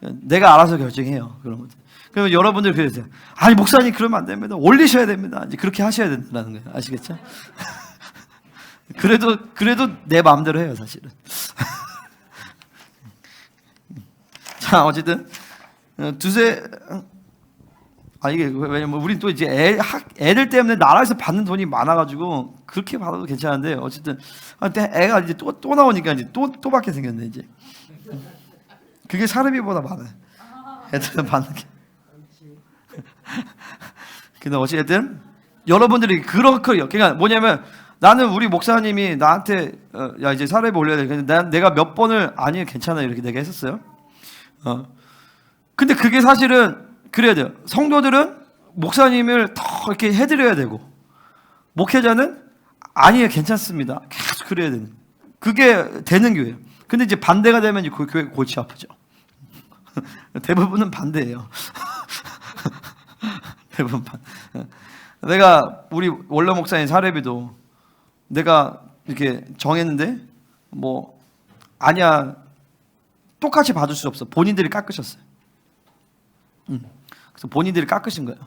내가 알아서 결정해요. 그런 것들. 그러면 여러분들 그러세요. 아니 목사님 그러면 안 됩니다. 올리셔야 됩니다. 이제 그렇게 하셔야 된다는 거예요. 아시겠죠? 그래도 내 마음대로 해요, 사실은. 자, 어쨌든 이게 왜냐면 우린 또 이제 애들 때문에 나라에서 받는 돈이 많아가지고 그렇게 받아도 괜찮은데, 어쨌든 애가 이제 또 나오니까 이제 또 받게 생겼네 이제. 그게 사례비보다 많아요. 애들은 받는 게. 근데 어쨌든 여러분들이 그렇고요. 그러니까 뭐냐면 나는 우리 목사님이 나한테 야 이제 사례비 올려야 돼. 근데 내가 몇 번을 아니 괜찮아 이렇게 내가 했었어요. 근데 그게 사실은 그래야 돼요. 성도들은 목사님을 더 이렇게 해드려야 되고, 목회자는 아니에요 괜찮습니다 계속 그래야 되는, 그게 되는 교회예요. 근데 이제 반대가 되면 이제 그 교회 골치 아프죠. 대부분은 반대예요. 대부분 내가 우리 원로 목사님 사례비도 내가 이렇게 정했는데 뭐 아니야 똑같이 받을 수 없어. 본인들이 깎으셨어요. 그래서 본인들이 깎으신 거예요.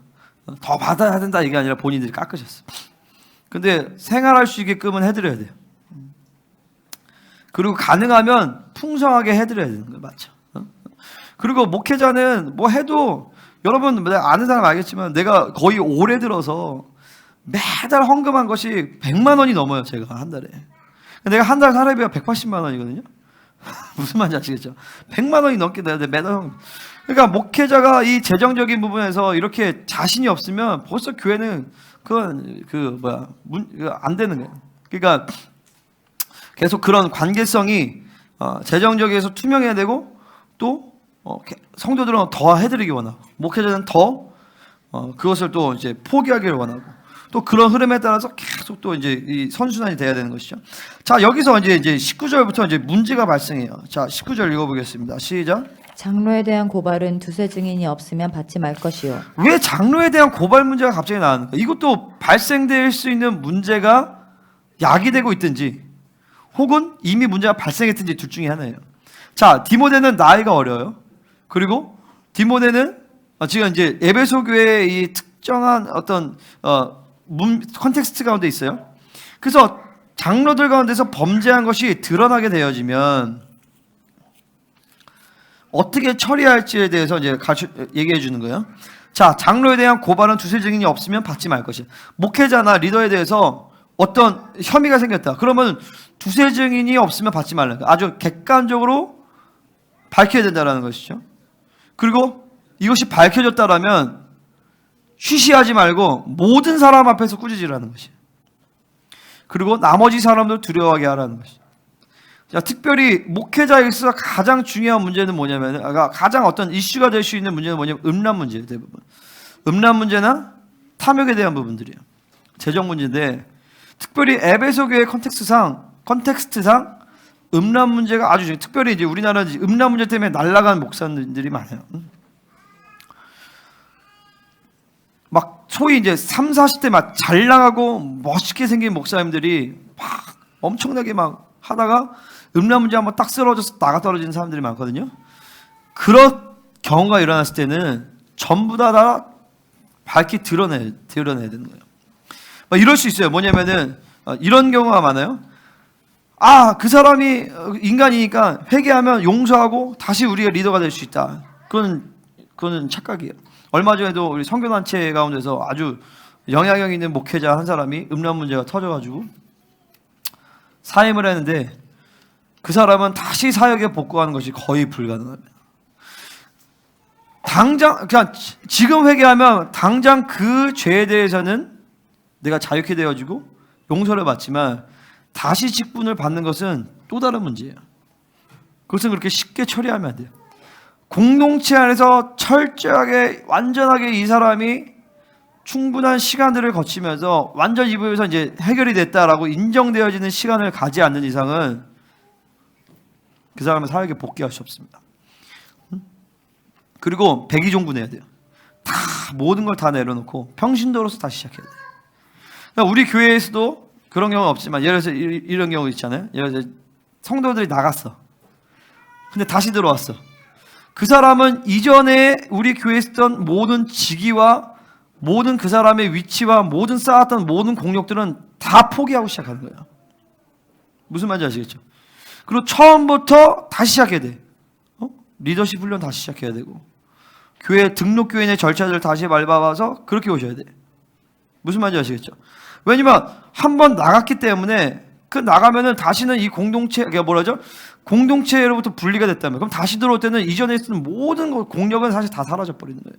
더 받아야 된다 이게 아니라 본인들이 깎으셨어요. 근데 생활할 수 있게끔은 해드려야 돼요. 그리고 가능하면 풍성하게 해드려야 되는 거예요. 맞죠? 그리고 목회자는 뭐 해도 여러분 아는 사람 알겠지만 내가 거의 올해 들어서 매달 헌금한 것이 100만 원이 넘어요. 제가 한 달에. 내가 한 달 사례비가 180만 원이거든요. 무슨 말인지 아시겠죠? 100만 원이 넘게 돼야 돼 매달 헌금. 그러니까 목회자가 이 재정적인 부분에서 이렇게 자신이 없으면 벌써 교회는 안 되는 거예요. 그러니까 계속 그런 관계성이 재정적에서 투명해야 되고, 또 성도들은 더 해드리기 원하고, 목회자는 더 그것을 또 이제 포기하기를 원하고, 또 그런 흐름에 따라서 계속 또 이제 이 선순환이 돼야 되는 것이죠. 자, 여기서 이제 19절부터 이제 문제가 발생해요. 자, 19절 읽어보겠습니다. 시작. 장로에 대한 고발은 두세 증인이 없으면 받지 말 것이요. 왜 장로에 대한 고발 문제가 갑자기 나왔는가? 이것도 발생될 수 있는 문제가 야기되고 있든지, 혹은 이미 문제가 발생했든지 둘 중에 하나예요. 자, 디모데는 나이가 어려요. 그리고 디모데는 지금 이제 에베소 교회의 이 특정한 어떤 컨텍스트 가운데 있어요. 그래서 장로들 가운데서 범죄한 것이 드러나게 되어지면 어떻게 처리할지에 대해서 이제 얘기해 주는 거예요. 자, 장로에 대한 고발은 두세 증인이 없으면 받지 말 것이야. 목회자나 리더에 대해서 어떤 혐의가 생겼다. 그러면 두세 증인이 없으면 받지 말라. 아주 객관적으로 밝혀야 된다는 것이죠. 그리고 이것이 밝혀졌다라면 쉬쉬하지 말고 모든 사람 앞에서 꾸짖으라는 것이에요. 그리고 나머지 사람들 두려워하게 하라는 것이죠. 자, 특별히 목회자에 있어서 가장 중요한 문제는 뭐냐면, 가장 어떤 이슈가 될 수 있는 문제는 뭐냐면 음란 문제예요. 대부분 음란 문제나 탐욕에 대한 부분들이에요. 재정 문제인데, 특별히 에베소 교회 컨텍스트상 음란 문제가 아주 중요해요. 특별히 이제 우리나라는 음란 문제 때문에 날아간 목사님들이 많아요. 막 소위 이제 3, 40대 막 잘 나가고 멋있게 생긴 목사님들이 막 엄청나게 막 하다가 음란 문제 한번 딱 쓰러져서 나가 떨어지는 사람들이 많거든요. 그런 경우가 일어났을 때는 전부 다 밝히 드러내야 되는 거예요. 막 이럴 수 있어요. 뭐냐면은 이런 경우가 많아요. 그 사람이 인간이니까 회개하면 용서하고 다시 우리가 리더가 될 수 있다. 그거는 착각이에요. 얼마 전에도 우리 선교단체 가운데서 아주 영향력 있는 목회자 한 사람이 음란 문제가 터져가지고 사임을 했는데, 그 사람은 다시 사역에 복구하는 것이 거의 불가능합니다. 그냥 지금 회개하면 당장 그 죄에 대해서는 내가 자유케 되어지고 용서를 받지만, 다시 직분을 받는 것은 또 다른 문제예요. 그것은 그렇게 쉽게 처리하면 안 돼요. 공동체 안에서 철저하게 완전하게 이 사람이 충분한 시간들을 거치면서 완전 이 부분에서 이제 해결이 됐다라고 인정되어지는 시간을 가지 않는 이상은 그 사람은 사역에 복귀할 수 없습니다. 그리고 백의종군해야 돼요. 다 모든 걸 다 내려놓고 평신도로서 다시 시작해야 돼요. 그러니까 우리 교회에서도 그런 경우는 없지만, 예를 들어서 이런 경우 있잖아요. 예를 들어서 성도들이 나갔어. 근데 다시 들어왔어. 그 사람은 이전에 우리 교회에 있었던 모든 직위와 모든 그 사람의 위치와 모든 쌓았던 모든 공력들은 다 포기하고 시작하는 거예요. 무슨 말인지 아시겠죠? 그리고 처음부터 다시 시작해야 돼. 리더십 훈련 다시 시작해야 되고, 교회 등록 교인의 절차들을 다시 밟아봐서 그렇게 오셔야 돼. 무슨 말인지 아시겠죠? 왜냐면 한 번 나갔기 때문에 그 나가면은 다시는 이 공동체, 그러니까 뭐라죠? 공동체로부터 분리가 됐다면, 그럼 다시 들어올 때는 이전에 있었던 모든 공력은 사실 다 사라져 버리는 거예요.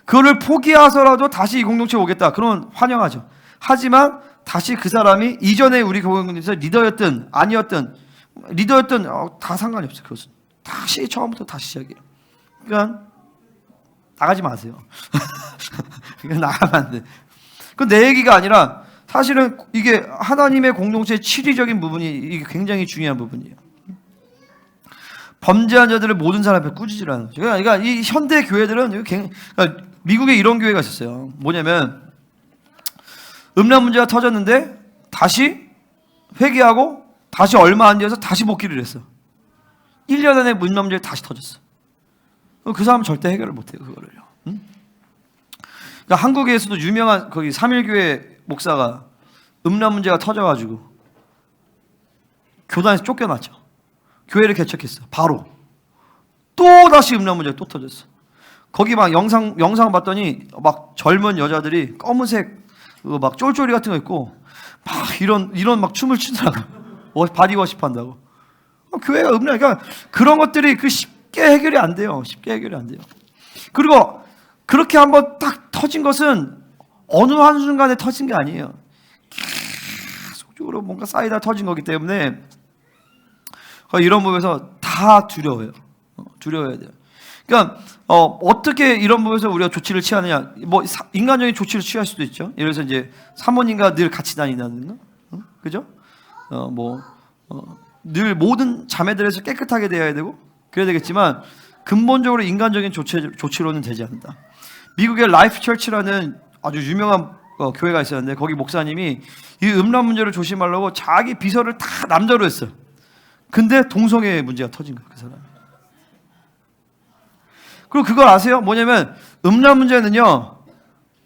그거를 포기하서라도 다시 이 공동체에 오겠다. 그러면 환영하죠. 하지만 다시 그 사람이 이전에 우리 공동체에서 리더였든 아니었든 다 상관이 없어요. 그것은 다시 처음부터 다시 시작이에요. 그러니까 나가지 마세요. 그러니까 나가면 안 돼. 그 내 얘기가 아니라 사실은 이게 하나님의 공동체의 치리적인 부분이 이게 굉장히 중요한 부분이에요. 범죄한 자들을 모든 사람 앞에 꾸짖으라는 거죠. 그러니까 이 현대 교회들은 그러니까 미국에 이런 교회가 있었어요. 뭐냐면 음란 문제가 터졌는데 다시 회개하고 다시 얼마 안 되어서 다시 복귀를 했어. 1년 안에 음란 문제가 다시 터졌어. 그 사람은 절대 해결을 못해요. 그거를요. 응? 그러니까 한국에서도 유명한 거기 3.1교회 목사가 음란 문제가 터져가지고 교단에서 쫓겨났죠. 교회를 개척했어. 바로 또 다시 음란 문제가 또 터졌어. 거기 막 영상 봤더니 막 젊은 여자들이 검은색 막 쫄쫄이 같은 거 입고 막 이런 막 춤을 추더라고. 바디워십 한다고. 교회가 음란, 그러니까 그런 것들이 쉽게 해결이 안 돼요. 쉽게 해결이 안 돼요. 그리고 그렇게 한번 딱 터진 것은 어느 한순간에 터진 게 아니에요. 계속적으로 뭔가 쌓이다 터진 거기 때문에 이런 부분에서 다 두려워요. 두려워야 돼요. 그러니까 어떻게 이런 부분에서 우리가 조치를 취하느냐? 뭐 인간적인 조치를 취할 수도 있죠. 예를 들어서 이제 사모님과 늘 같이 다닌다든가, 그죠? 늘 모든 자매들에서 깨끗하게 되어야 되고 그래야 되겠지만 근본적으로 인간적인 조치로는 되지 않는다. 미국의 라이프 처치라는 아주 유명한 교회가 있었는데 거기 목사님이 이 음란 문제를 조심하려고 자기 비서를 다 남자로 했어. 근데 동성애 문제가 터진 거야, 그 사람. 그리고 그걸 아세요? 뭐냐면 음란 문제는요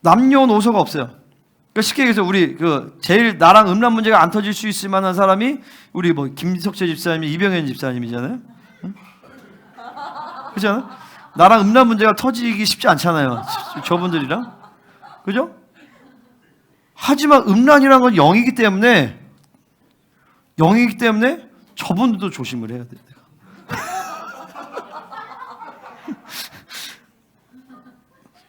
남녀노소가 없어요. 그러니까 쉽게 얘기해서 우리 제일 나랑 음란 문제가 안 터질 수 있을 만한 사람이 우리 뭐 김석재 집사님이 이병현 집사님이잖아요. 응? 그렇지 않아? 나랑 음란 문제가 터지기 쉽지 않잖아요. 저분들이랑. 그죠? 하지만 음란이라는 건 영이기 때문에 저분들도 조심을 해야 돼요.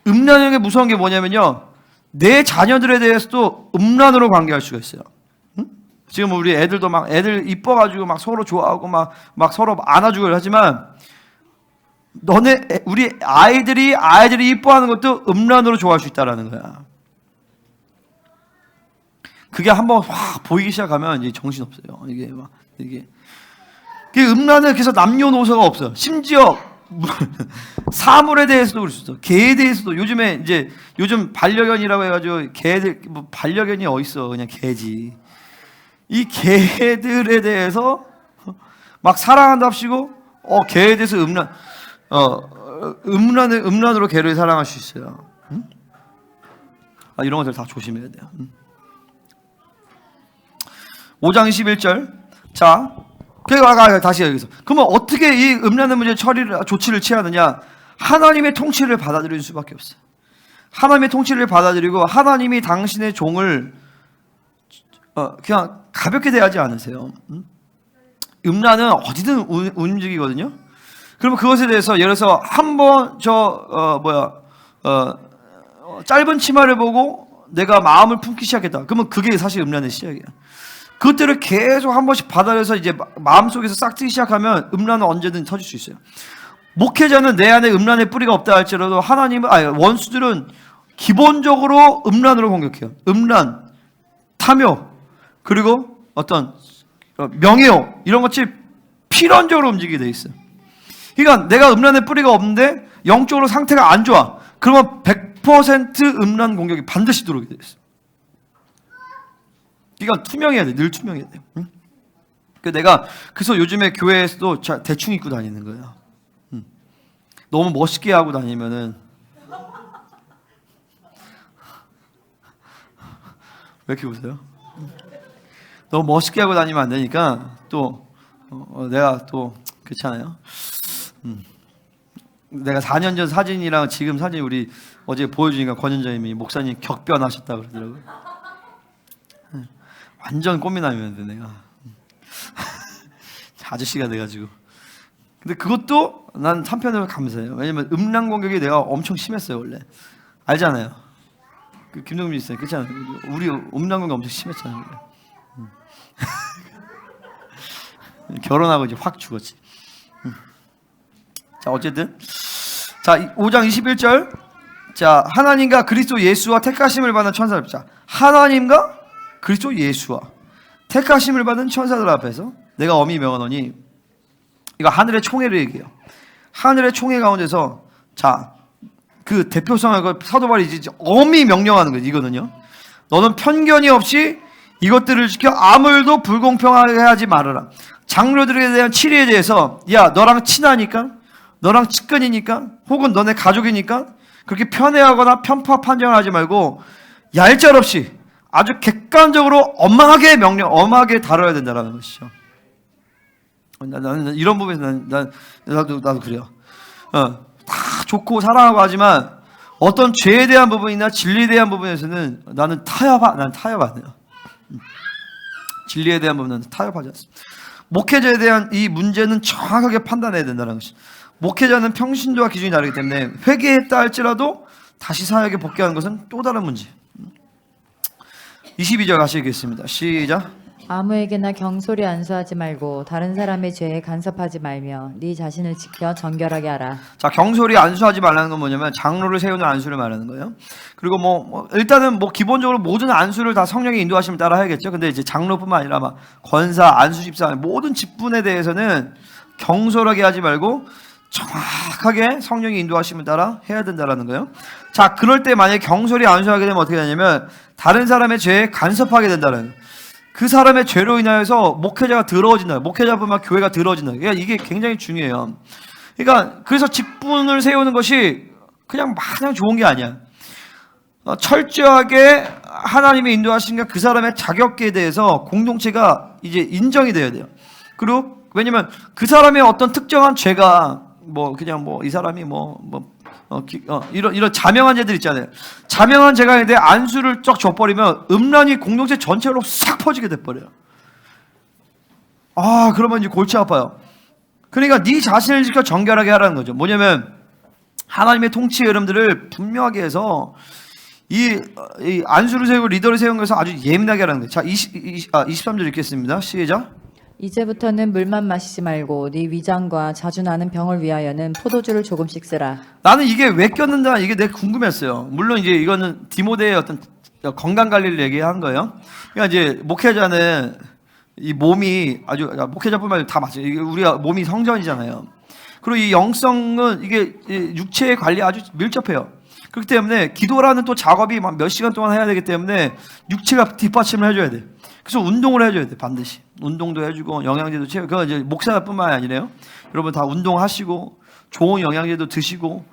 음란의 무서운 게 뭐냐면요. 내 자녀들에 대해서도 음란으로 관계할 수가 있어요. 응? 지금 우리 애들도 막 애들 이뻐가지고 막 서로 좋아하고 막 서로 안아주고 하지만 우리 아이들이 이뻐하는 것도 음란으로 좋아할 수 있다라는 거야. 그게 한번 확 보이기 시작하면 이제 정신 없어요. 이게 음란은 그래서 남녀노소가 없어. 심지어 사물에 대해서도 그럴 수 있어. 개에 대해서도 요즘 반려견이라고 해가지고 개들 뭐 반려견이 어딨어? 그냥 개지. 이 개들에 대해서 막 사랑한답시고 개에 대해서 음란으로 개를 사랑할 수 있어요. 응? 이런 것들 다 조심해야 돼요. 5장 21절. 자, 다시 여기서. 그러면 어떻게 이 음란의 문제 조치를 취하느냐? 하나님의 통치를 받아들일 수밖에 없어요. 하나님의 통치를 받아들이고 하나님이 당신의 종을 그냥 가볍게 대하지 않으세요. 음란은 어디든 움직이거든요. 그러면 그것에 대해서 예를 들어서 한번 짧은 치마를 보고 내가 마음을 품기 시작했다. 그러면 그게 사실 음란의 시작이야. 그것들을 계속 한 번씩 받아들여서 이제 마음속에서 싹트기 시작하면 음란은 언제든 터질 수 있어요. 목회자는 내 안에 음란의 뿌리가 없다 할지라도 원수들은 기본적으로 음란으로 공격해요. 음란, 탐욕, 그리고 어떤 명예욕 이런 것이 필연적으로 움직이게 돼 있어요. 그러니까 내가 음란의 뿌리가 없는데 영적으로 상태가 안 좋아. 그러면 100% 음란 공격이 반드시 들어오게 돼 있어요. 그러니까 투명해야 돼. 늘 투명해야 돼요. 응? 그래서 요즘에 교회에서도 대충 입고 다니는 거예요. 너무 멋있게 하고 다니면은 왜 이렇게 웃어요? 너무 멋있게 하고 다니면 안 되니까 또 내가 또 그렇잖아요. 내가 4년 전 사진이랑 지금 사진 우리 어제 보여주니까 권현자님이 목사님 격변하셨다 그러더라고요. 완전 꽃미남이었는데 내가 아저씨가 돼가지고. 근데 그것도 난 한편으로 감사해요. 왜냐면 음란 공격이 내가 엄청 심했어요 원래. 알잖아요. 그 김동민 있어요. 그렇잖아요. 우리 음란 공격 엄청 심했잖아요. 결혼하고 이제 확 죽었지. 자 어쨌든 자 5장 21절 자 하나님과 그리스도 예수와 택하심을 받은 천사들 자 하나님과 그리스도 예수와 택하심을 받은 천사들 앞에서 내가 엄히 명하노니 이거 하늘의 총회를 얘기해요. 하늘의 총회 가운데서 자 그 대표성을 사도 바울이 이제 엄히 명령하는 거예요. 이거는요. 너는 편견이 없이 이것들을 지켜 아무도 불공평하게 하지 말아라. 장로들에 대한 치리에 대해서 야 너랑 친하니까 너랑 측근이니까 혹은 너네 가족이니까 그렇게 편애하거나 편파 판정을 하지 말고 얄짤없이 아주 객관적으로 엄하게 다뤄야 된다는 것이죠. 나는 이런 부분에서 나도 그래요. 다 좋고 사랑하고 하지만 어떤 죄에 대한 부분이나 진리에 대한 부분에서는 나는 타협 안 해요. 진리에 대한 부분은 타협하지 않습니다. 목회자에 대한 이 문제는 정확하게 판단해야 된다는 것이죠. 목회자는 평신도와 기준이 다르기 때문에 회개했다 할지라도 다시 사역에 복귀하는 것은 또 다른 문제. 22절 가시겠습니다. 시작. 아무에게나 경솔히 안수하지 말고 다른 사람의 죄에 간섭하지 말며 네 자신을 지켜 정결하게 하라. 자, 경솔히 안수하지 말라는 건 뭐냐면 장로를 세우는 안수를 말하는 거예요. 그리고 일단은 기본적으로 모든 안수를 다 성령의 인도하심을 따라 해야겠죠. 근데 이제 장로뿐만 아니라 막 권사, 안수 집사 모든 직분에 대해서는 경솔하게 하지 말고 정확하게 성령의 인도하심을 따라 해야 된다라는 거예요. 자, 그럴 때 만약에 경솔히 안수하게 되면 어떻게 되냐면 다른 사람의 죄에 간섭하게 된다는 거예요. 그 사람의 죄로 인하여서 목회자가 더러워진다. 목회자뿐만 교회가 더러워진다. 그러니까 이게 굉장히 중요해요. 그러니까 그래서 직분을 세우는 것이 그냥 마냥 좋은 게 아니야. 철저하게 하나님의 인도하심과 그 사람의 자격에 대해서 공동체가 이제 인정이 돼야 돼요. 그리고 왜냐면 그 사람의 어떤 특정한 죄가 이 사람이 이런 자명한 죄들 있잖아요. 자명한 죄가 대해 안수를 쫙 줘버리면 음란이 공동체 전체로 싹 퍼지게 돼버려요. 그러면 이제 골치 아파요. 그러니까 네 자신을 지켜 정결하게 하라는 거죠. 뭐냐면 하나님의 통치의 흐름들을 분명하게 해서 이 안수를 세우고 리더를 세우는 것에서 아주 예민하게 하라는 거예요. 자, 23절 읽겠습니다. 시작. 이제부터는 물만 마시지 말고 네 위장과 자주 나는 병을 위하여는 포도주를 조금씩 쓰라. 나는 이게 왜 꼈는가 이게 내가 궁금했어요. 물론 이제 이거는 디모데의 어떤 건강 관리를 얘기한 거예요. 그러니까 이제 목회자는 이 몸이 아주 목회자뿐만 아니라 다 맞아요. 우리가 몸이 성전이잖아요. 그리고 이 영성은 이게 육체의 관리 아주 밀접해요. 그렇기 때문에 기도라는 또 작업이 막 몇 시간 동안 해야 되기 때문에 육체가 뒷받침을 해줘야 돼. 그래서 운동을 해줘야 돼. 반드시 운동도 해주고 영양제도 채우고. 그건 이제 목사뿐만 아니래요. 여러분 다 운동하시고 좋은 영양제도 드시고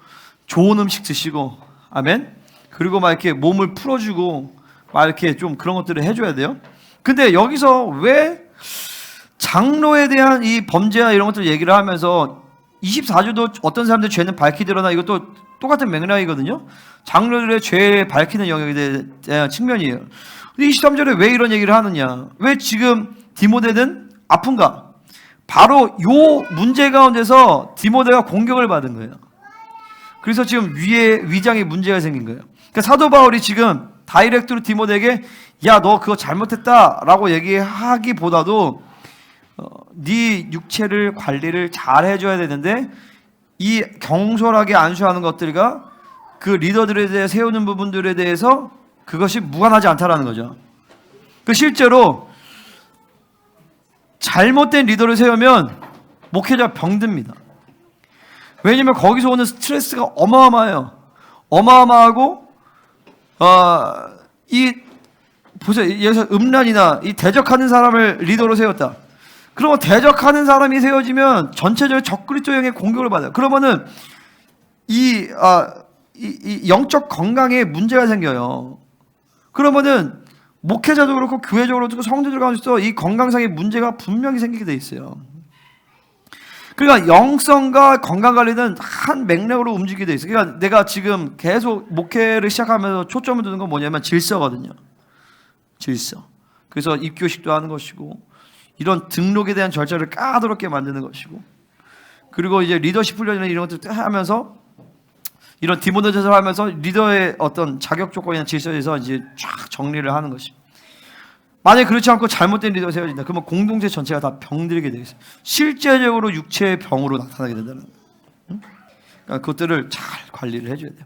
좋은 음식 드시고 아멘. 그리고 막 이렇게 몸을 풀어주고 막 이렇게 좀 그런 것들을 해줘야 돼요. 근데 여기서 왜 장로에 대한 이 범죄나 이런 것들 얘기를 하면서 24조도 어떤 사람들 죄는 밝히 드러나 이것도 똑같은 맥락이거든요. 장로들의 죄를 밝히는 영역에 대한 측면이에요. 23절에 왜 이런 얘기를 하느냐? 왜 지금 디모데는 아픈가? 바로 요 문제 가운데서 디모데가 공격을 받은 거예요. 그래서 지금 위장에 문제가 생긴 거예요. 그러니까 사도 바울이 지금 다이렉트로 디모데에게 야, 너 그거 잘못했다라고 얘기하기보다도 네 육체를 관리를 잘 해줘야 되는데 이 경솔하게 안수하는 것들과 그 리더들에 대해 세우는 부분들에 대해서 그것이 무관하지 않다라는 거죠. 그 실제로 잘못된 리더를 세우면 목회자 병듭니다. 왜냐면 거기서 오는 스트레스가 어마어마해요. 어마어마하고 보세요. 여기서 음란이나 이 대적하는 사람을 리더로 세웠다. 그러면 대적하는 사람이 세워지면 전체적인 적그리스도형의 공격을 받아요. 그러면은 이 영적 건강에 문제가 생겨요. 그러면은 목회자도 그렇고 교회적으로도 그렇고 성도들 가운데서 이 건강상의 문제가 분명히 생기게 돼 있어요. 그러니까 영성과 건강관리는 한 맥락으로 움직이게 돼 있어요. 그러니까 내가 지금 계속 목회를 시작하면서 초점을 두는 건 뭐냐면 질서거든요. 질서. 그래서 입교식도 하는 것이고, 이런 등록에 대한 절차를 까다롭게 만드는 것이고, 그리고 이제 리더십 훈련이나 이런 것들 하면서, 이런 디모데전을 하면서 리더의 어떤 자격 조건이나 질서에 대해서 이제 쫙 정리를 하는 것입니다. 만약에 그렇지 않고 잘못된 리더가 세워진다, 그러면 공동체 전체가 다 병들게 되어 있어요. 실제적으로 육체의 병으로 나타나게 된다는 거예요. 그러니까 그것들을 잘 관리를 해줘야 돼요.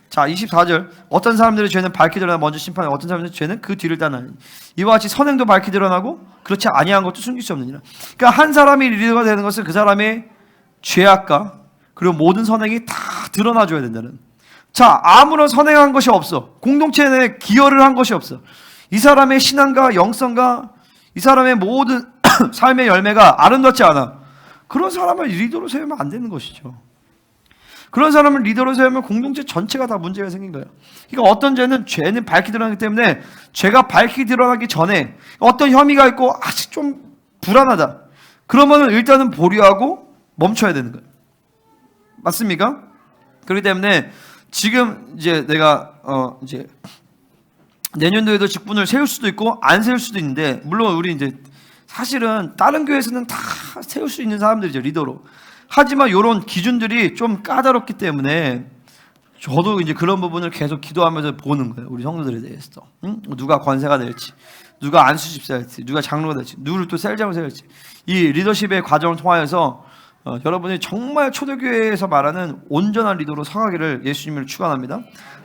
자, 24절. 어떤 사람들의 죄는 밝게 드러나 먼저 심판하고 어떤 사람들의 죄는 그 뒤를 따르니 이와 같이 선행도 밝게 드러나고 그렇지 아니한 것도 숨길 수 없느니라. 그러니까 한 사람이 리더가 되는 것은 그 사람의 죄악과 그리고 모든 선행이 다 드러나줘야 된다는. 자, 아무런 선행한 것이 없어. 공동체 내에 기여를 한 것이 없어. 이 사람의 신앙과 영성과 이 사람의 모든 삶의 열매가 아름답지 않아. 그런 사람을 리더로 세우면 안 되는 것이죠. 그런 사람을 리더로 세우면 공동체 전체가 다 문제가 생긴 거예요. 그러니까 어떤 죄는 밝게 드러나기 때문에 죄가 밝게 드러나기 전에 어떤 혐의가 있고 아직 좀 불안하다. 그러면은 일단은 보류하고 멈춰야 되는 거예요. 맞습니까? 그렇기 때문에 지금 이제 내가 이제 내년도에도 직분을 세울 수도 있고 안 세울 수도 있는데, 물론 우리 이제 사실은 다른 교회에서는 다 세울 수 있는 사람들이죠, 리더로. 하지만 이런 기준들이 좀 까다롭기 때문에 저도 이제 그런 부분을 계속 기도하면서 보는 거예요. 우리 성도들에 대해서. 응? 누가 권세가 될지, 누가 안수집사 될지, 누가 장로가 될지, 누구를 또 셀장을 세울지. 이 리더십의 과정을 통하여서 여러분이 정말 초대교회에서 말하는 온전한 리더로 서가기를 예수님을 축원합니다.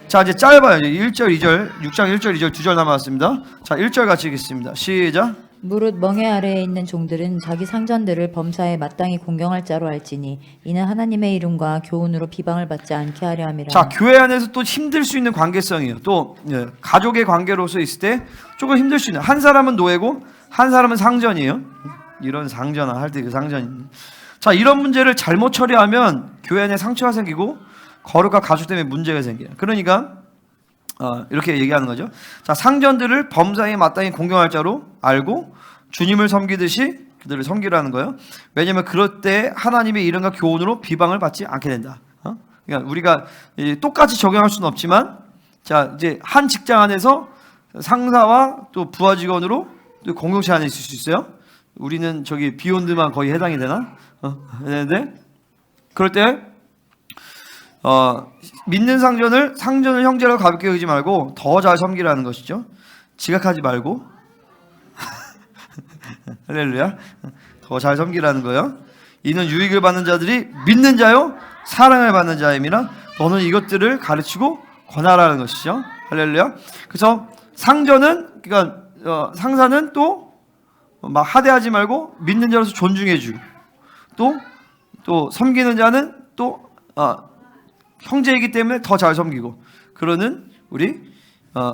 자, 이제 짧아요. 이제 1절, 2절, 6장 1절, 2절 2절 남았습니다. 자, 1절 같이 읽겠습니다. 시작. 무릇 멍에 아래에 있는 종들은 자기 상전들을 범사에 마땅히 공경할 자로 알지니 이는 하나님의 이름과 교훈으로 비방을 받지 않게 하려 함이라. 자, 교회 안에서 또 힘들 수 있는 관계성이에요. 또 가족의 관계로서 있을 때 조금 힘들 수 있는, 한 사람은 노예고 한 사람은 상전이에요. 이런 상전아 할 때 그 상전이. 자, 이런 문제를 잘못 처리하면 교회 안에 상처가 생기고 거룩과 가족 때문에 문제가 생겨요. 그러니까 이렇게 얘기하는 거죠. 자, 상전들을 범사에 마땅히 공경할 자로 알고 주님을 섬기듯이 그들을 섬기라는 거예요. 왜냐하면 그럴 때 하나님의 이름과 교훈으로 비방을 받지 않게 된다. 그러니까 우리가 똑같이 적용할 수는 없지만, 자, 이제 한 직장 안에서 상사와 또 부하 직원으로 또 공동체 안에 있을 수 있어요. 우리는 저기 비욘드만 거의 해당이 되나? 되는데 그럴 때 믿는 상전을 형제라고 가볍게 여기지 말고 더 잘 섬기라는 것이죠. 지각하지 말고 할렐루야, 더 잘 섬기라는 거예요. 이는 유익을 받는 자들이 믿는 자요 사랑을 받는 자임이라 너는 이것들을 가르치고 권하라는 것이죠. 할렐루야. 그래서 상전은, 그러니까 상사는 또 막 하대하지 말고 믿는 자로서 존중해주고, 또 섬기는 자는 또 형제이기 때문에 더 잘 섬기고, 그러는 우리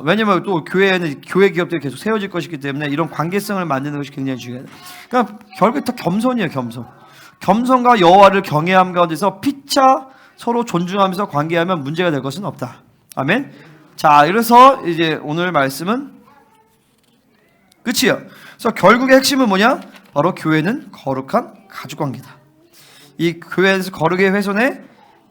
왜냐면 또 교회에는 교회 기업들이 계속 세워질 것이기 때문에 이런 관계성을 만드는 것이 굉장히 중요해요. 그러니까 결국 다 겸손이에요. 겸손과 여호와를 경외함 가운데서 피차 서로 존중하면서 관계하면 문제가 될 것은 없다. 아멘. 자, 그래서 이제 오늘 말씀은 끝이에요. 그래서 결국의 핵심은 뭐냐? 바로 교회는 거룩한 가족관계다. 이 교회에서 거룩의 훼손에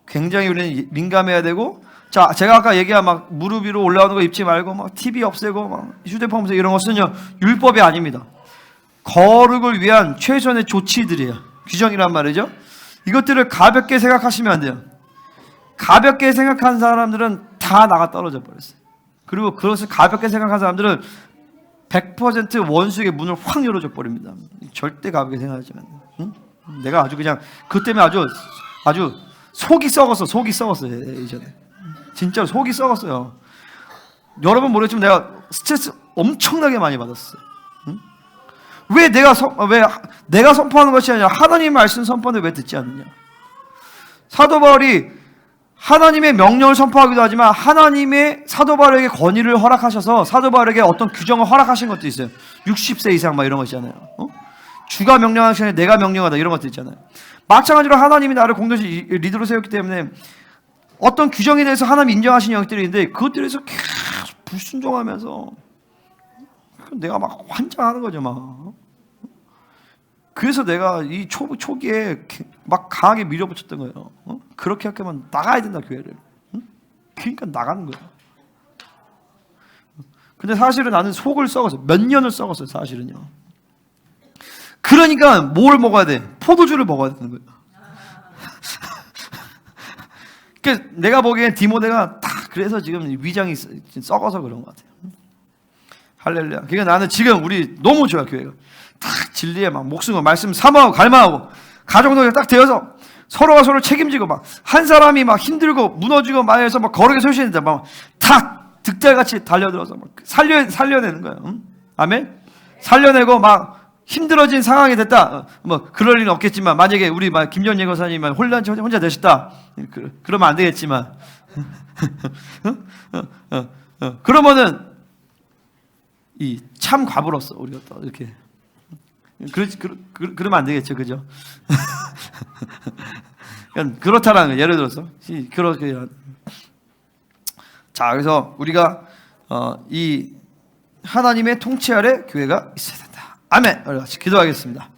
굉장히 우리는 민감해야 되고, 자, 제가 아까 얘기한 막 무릎 위로 올라오는 거 입지 말고 막 TV 없애고 막 휴대폰 없애고 이런 것은요 율법이 아닙니다. 거룩을 위한 최선의 조치들이에요. 규정이란 말이죠. 이것들을 가볍게 생각하시면 안 돼요. 가볍게 생각한 사람들은 다 나가 떨어져 버렸어요. 그리고 그것을 가볍게 생각한 사람들은 100% 원수에게 문을 확 열어줘 버립니다. 절대 가볍게 생각하지 마세요. 응? 내가 아주 그냥 그 때문에 아주 속이 썩었어요. 예전에 진짜로 속이 썩었어요. 여러분 모르겠지만 내가 스트레스 엄청나게 많이 받았어요. 응? 왜 내가 선포하는 것이 아니라 하나님의 말씀 선포를 왜 듣지 않느냐? 사도 바울이 하나님의 명령을 선포하기도 하지만 하나님의 사도 바울에게 권위를 허락하셔서 사도 바울에게 어떤 규정을 허락하신 것도 있어요. 60세 이상 막 이런 거 있잖아요. 주가 명령하기 전에 내가 명령하다 이런 것도 있잖아요. 마찬가지로 하나님이 나를 공동체 리더로 세웠기 때문에 어떤 규정에 대해서 하나님 인정하신 영역들이 있는데 그것들에서 계속 불순종하면서 내가 막 환장하는 거죠, 막. 그래서 내가 이 초기에 막 강하게 밀어붙였던 거예요. 그렇게 하면 나가야 된다, 교회를. 그러니까 나가는 거예요. 근데 사실은 나는 속을 썩었어요. 몇 년을 썩었어요, 사실은요. 그러니까 뭘 먹어야 돼? 포도주를 먹어야 되는 거예요. 그러니까 내가 보기엔 디모데가 다 그래서 지금 위장이 썩어서 그런 것 같아요. 할렐루야. 그러니까 나는 지금 우리 너무 좋아, 교회가. 딱 진리에 막 목숨과 말씀 사모하고 갈망하고 가정동에 딱 되어서 서로가 서로 책임지고 막 한 사람이 막 힘들고 무너지고 막 해서 막 거룩에 서시는데 막 다 득달같이 달려들어서 막 살려내는 거예요. 응? 아멘. 살려내고 막 힘들어진 상황이 됐다. 뭐 그럴 리는 없겠지만 만약에 우리 막 김정일 권사님만 혼자 되셨다. 그러면 안 되겠지만 그러면은 이 참 과부로서 우리가 또 이렇게 그러면 안 되겠죠, 그죠? 그렇다라는 거예요. 예를 들어서 그렇게 자, 그래서 우리가 이 하나님의 통치 아래 교회가 있어야 된다. 아멘. 우리 같이 기도하겠습니다.